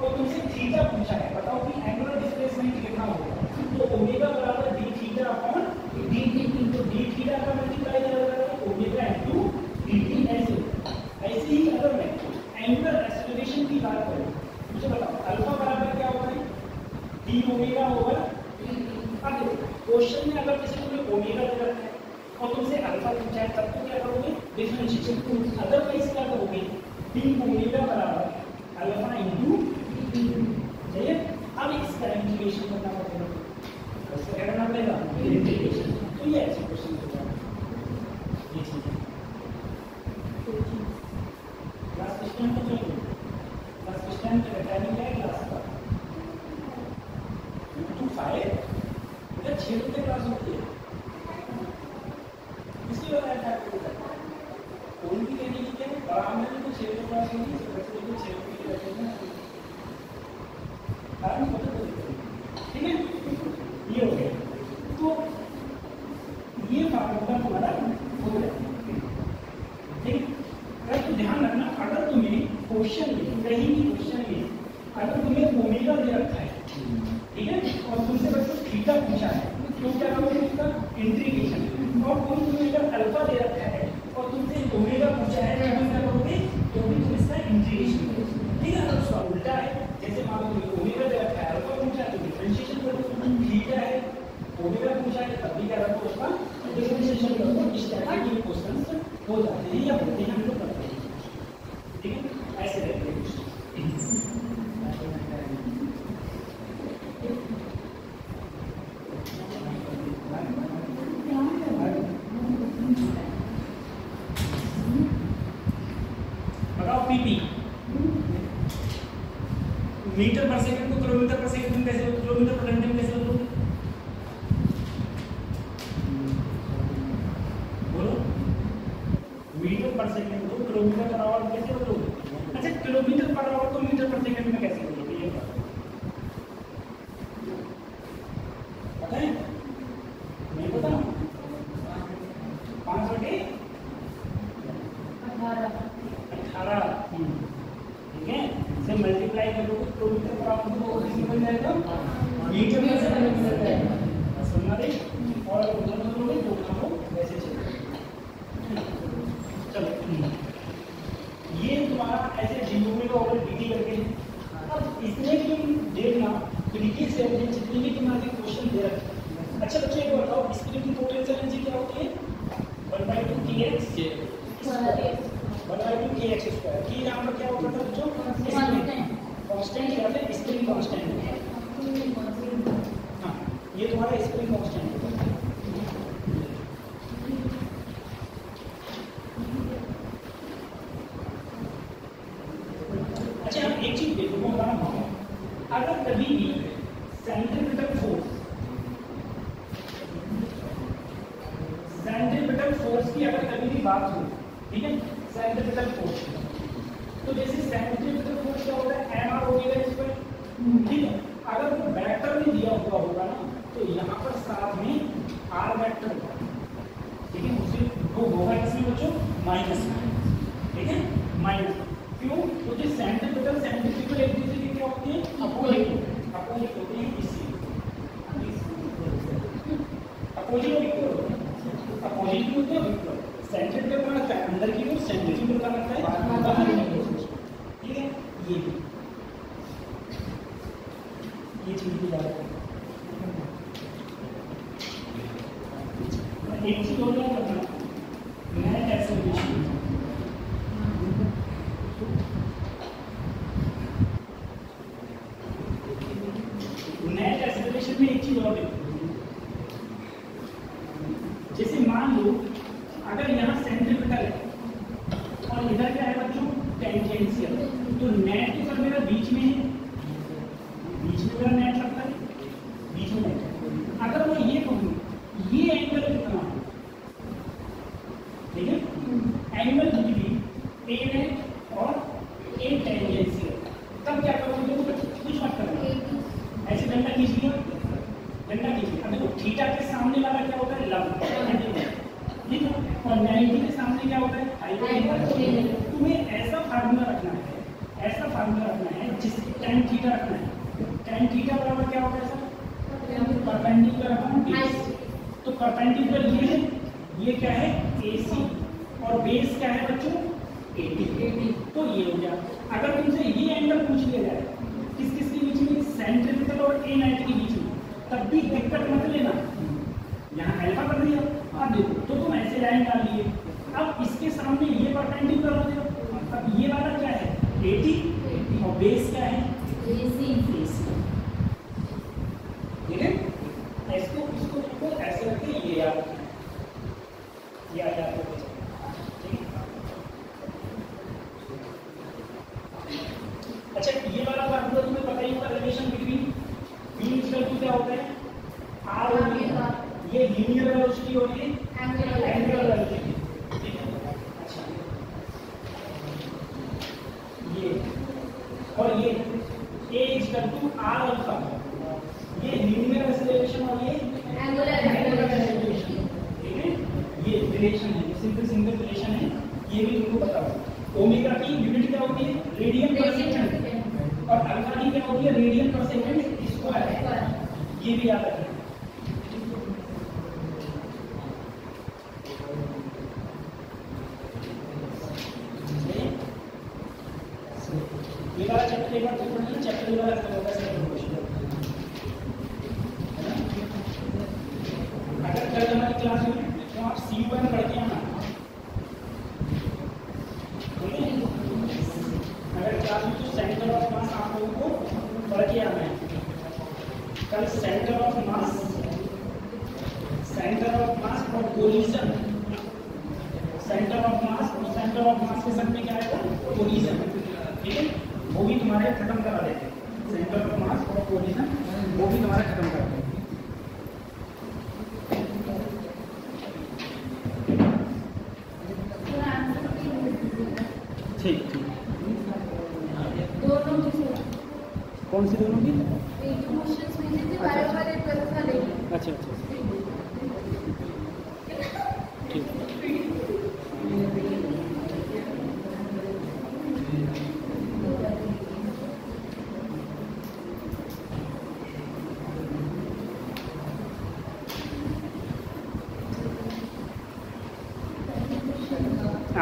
और तुमसे थीटा पूछा है, बताओ कि एंगुलर डिस्प्लेसमेंट कितना होगा? तो ओमेगा बराबर D theta upon D into D theta का मल्टीप्लाई करेगा ओमेगा इंटू डी टी। ऐसे ही अगर मैं एंगुलर एक्सेलरेशन की बात करूँ, मुझे बताओ अल्फा बराबर क्या होगा? D omega over. अब क्वेश्चन में अगर किसी को ओमेगा दे रखा है और तुमसे अल्फा पूछा है तब तो क्या करोगे? डिफरेंशिएशन। अदरवाइज क्या करोगे? डी ओमेगा बराबर अल्फा इंटू डी। चलिए, अब इसका इंटीग्रेशन करना पड़ेगा। इसका क्या करना पड़ेगा? इंटीग्रेशन। तो ये ऐसे क्वेश्चन हो जाएगा। ये चीज क्लास सिस्टम तो चाहिए, क्लास सिस्टम का टाइमिंग क्या है क्लास का? 2 to 5 या 6 बजे क्लास होती है। इसके बाद ऐसा कौन भी कहने की क्या है? आराम में तो 6 बजे क्लास होगी, तो बच्चे को 6 बजे बैठेंगे ना, आराम से बता। ठीक है, ये हो गया। तो ये फार्मूला हमारा हो गया। ठीक, तो ध्यान रखना, अगर तुम्हें क्वेश्चन में कहीं भी क्वेश्चन में अगर तुम्हें ओमेगा दे रखा है, ठीक है, और तुमसे बच्चों थीटा पूछा है तो क्या करोगे? उसका इंटीग्रेशन। और कोई तुम्हें अगर अल्फा दे रखा है और तुमसे ओमेगा पूछा है तो क्या करोगे? तो भी तुम इसका इंटीग्रेशन करोगे। ठीक है, अगर उसका उल्टा है, जैसे मान लो तुम्हें ओमेगा दे रखा है, अल्फा पूछा है तो डिफरेंशिएशन करो, थीटा है ओमेगा पूछा है तब भी क्या करो? उसका डिफरेंशिएशन करो। इस तरह के क्वेश्चंस हो जाते हैं या होते हैं, हम लोग करते हैं। ठीक है, ऐसे रहते हैं। बताओ पीपी मीटर पर सेकंड को किलोमीटर पर सेकंड में कैसे, किलोमीटर पर घंटे में कैसे बदलोगे? बोलो, मीटर पर सेकंड को किलोमीटर पर आवर कैसे बदलोगे? अच्छा, किलोमीटर पर आवर को मीटर पर सेकंड में कैसे बदलोगे? ये पता है? नहीं पता? 5/18। ठीक है, से मल्टीप्लाई करोगे किलोमीटर पर आवर को किसी बन जाएगा मीटर पर सेकंड में बन जाएगा। सुनना दे, और उधर बदलोगे तो हम वैसे चलेगा। चलो, ये तुम्हारा ऐसे डी ओमेगा ओवर dt करके। अब इसमें भी देखना प्रीवियस ईयर में जितने भी तुम्हारे क्वेश्चन दे रखे। अच्छा बच्चों एक बताओ, स्प्रिंग की पोटेंशियल एनर्जी क्या होती है? 1/2 kx 1/2 kx स्क्वायर। की यहाँ पर क्या होता था बच्चों? कांस्टेंट या फिर स्प्रिंग कांस्टेंट। हाँ, ये तुम्हारा स्प्रिंग कांस्टेंट है। अच्छा हम एक चीज देखो, मैं बता रहा हूँ, अगर कभी भी सेंट्रीपिटल फोर्स की अगर कभी भी बात हो, ठीक है, सेंट्रीपिटल फोर्स, तो जैसे सेंट्रीपिटल फोर्स क्या होता है? mr ओमेगा स्क्वायर, ठीक है। अगर वो वेक्टर में दिया हुआ होगा ना, तो यहाँ पर साथ में r वेक्टर होगा, ठीक है, उसे वो होगा इसमें बच्चों माइनस, ठीक है, माइनस। क्यों? क्योंकि सेंट्रीपिटल एक दूसरे की क्या होती है? अपोजिट होते हैं, इसलिए अपोजिट और इक्वल होते हैं। अपोजिट भी होते हैं, इक्वल। सेंट्रीपिटल का मतलब अंदर की ओर, सेंट्रीफ्यूगल का मतलब है बाहर की ओर, ठीक है। ये चीज भी याद रखना। एक चीज और याद रखना, नेट एक्सेलरेशन, में एक चीज और देखो, जैसे मान लो अगर यहाँ सेंट्रीपिटल है और इधर क्या है बच्चों? टेंजेंशियल, तो नेट तो सर मेरा बीच में है, बीच में मेरा नेट लगता है, बीच में नेट। अगर मैं ये कहूँ ये एंगल कितना है, ठीक है, एंगल बिटवीन ए नेट और ए टेंजेंशियल, तब क्या करोगे? कुछ मत करना, ऐसे डंडा खींचिए, अब देखो थीटा के सामने वाला क्या होता है? लंब, ठीक है, और 90 के सामने क्या होता है? हाइपोटेन्यूज। तुम्हें ऐसा फार्मूला रखना है जिससे tan थीटा रखना है। tan थीटा बराबर क्या होता है सर? Perpendicular upon base. तो परपेंडिकुलर ये क्या है? AC, और बेस क्या है बच्चों? 80। तो ये हो गया। अगर तुमसे ये एंगल पूछ लिया जाए किस के बीच में? सेंट्रीपिटल और ए नेट के बीच में, तब भी दिक्कत मत लेना, यहाँ अल्फा कर दिया, अब देखो तो तुम ऐसे लाइन डाल लिए, अब इसके सामने ये परपेंडिकुलर हो गया, अब ये वाला क्या है? 80, और बेस क्या है? AC, ठीक है। इसको ऐसे रखते, ये याद रखना, याद रखो, ठीक है। अच्छा ये वाला फार्मूला तुम्हें पता ही होगा, रिलेशन बिटवीन क्या होता है? आर ओमेगा, ये लीनियर वेलोसिटी और ये एंगुलर वेलोसिटी, ठीक है। अच्छा ये और ये a equal to r alpha, ये लीनियर एक्सेलरेशन और ये एंगुलर एक्सेलरेशन, ठीक है। ये रिलेशन है, सिंपल रिलेशन है, ये भी तुमको पता होगा। ओमेगा की यूनिट क्या होती है? रेडियन पर सेकंड, और अल्फा की क्या होती है? रेडियन पर सेकंड स्क्वायर, ये भी याद रखना। ये वाला चैप्टर एक बार पढ़ लेना, चैप्टर ये वाला खत्म होगा सेकंड क्वेश्चन। अगर कल हमारी क्लास में तो आप C1 पढ़ के आना, अगर क्लास में तो सेंटर ऑफ मास आप लोगों को पढ़ के आना है। कल सेंटर ऑफ मास और कोलिजन, सेंटर ऑफ मास के साथ में क्या आएगा? कोलिजन, ठीक है। वो भी तुम्हारे खत्म करा देते हैं, सेंटर ऑफ मास और कोलिजन वो भी तुम्हारे खत्म कर देते हैं। ठीक ठीक। कौन सी दोनों की? अच्छा अच्छा ठीक।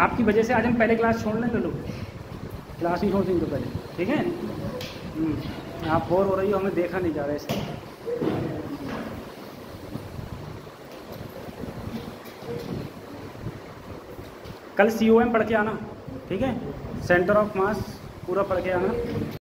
आपकी वजह से आज हम पहले क्लास छोड़ लेंगे, लोग क्लास ही छोड़ देंगे पहले, ठीक है। आप बोर हो रही हो, हमें देखा नहीं जा रहा है इससे। कल COM पढ़ के आना, ठीक है, सेंटर ऑफ मास पूरा पढ़ के आना।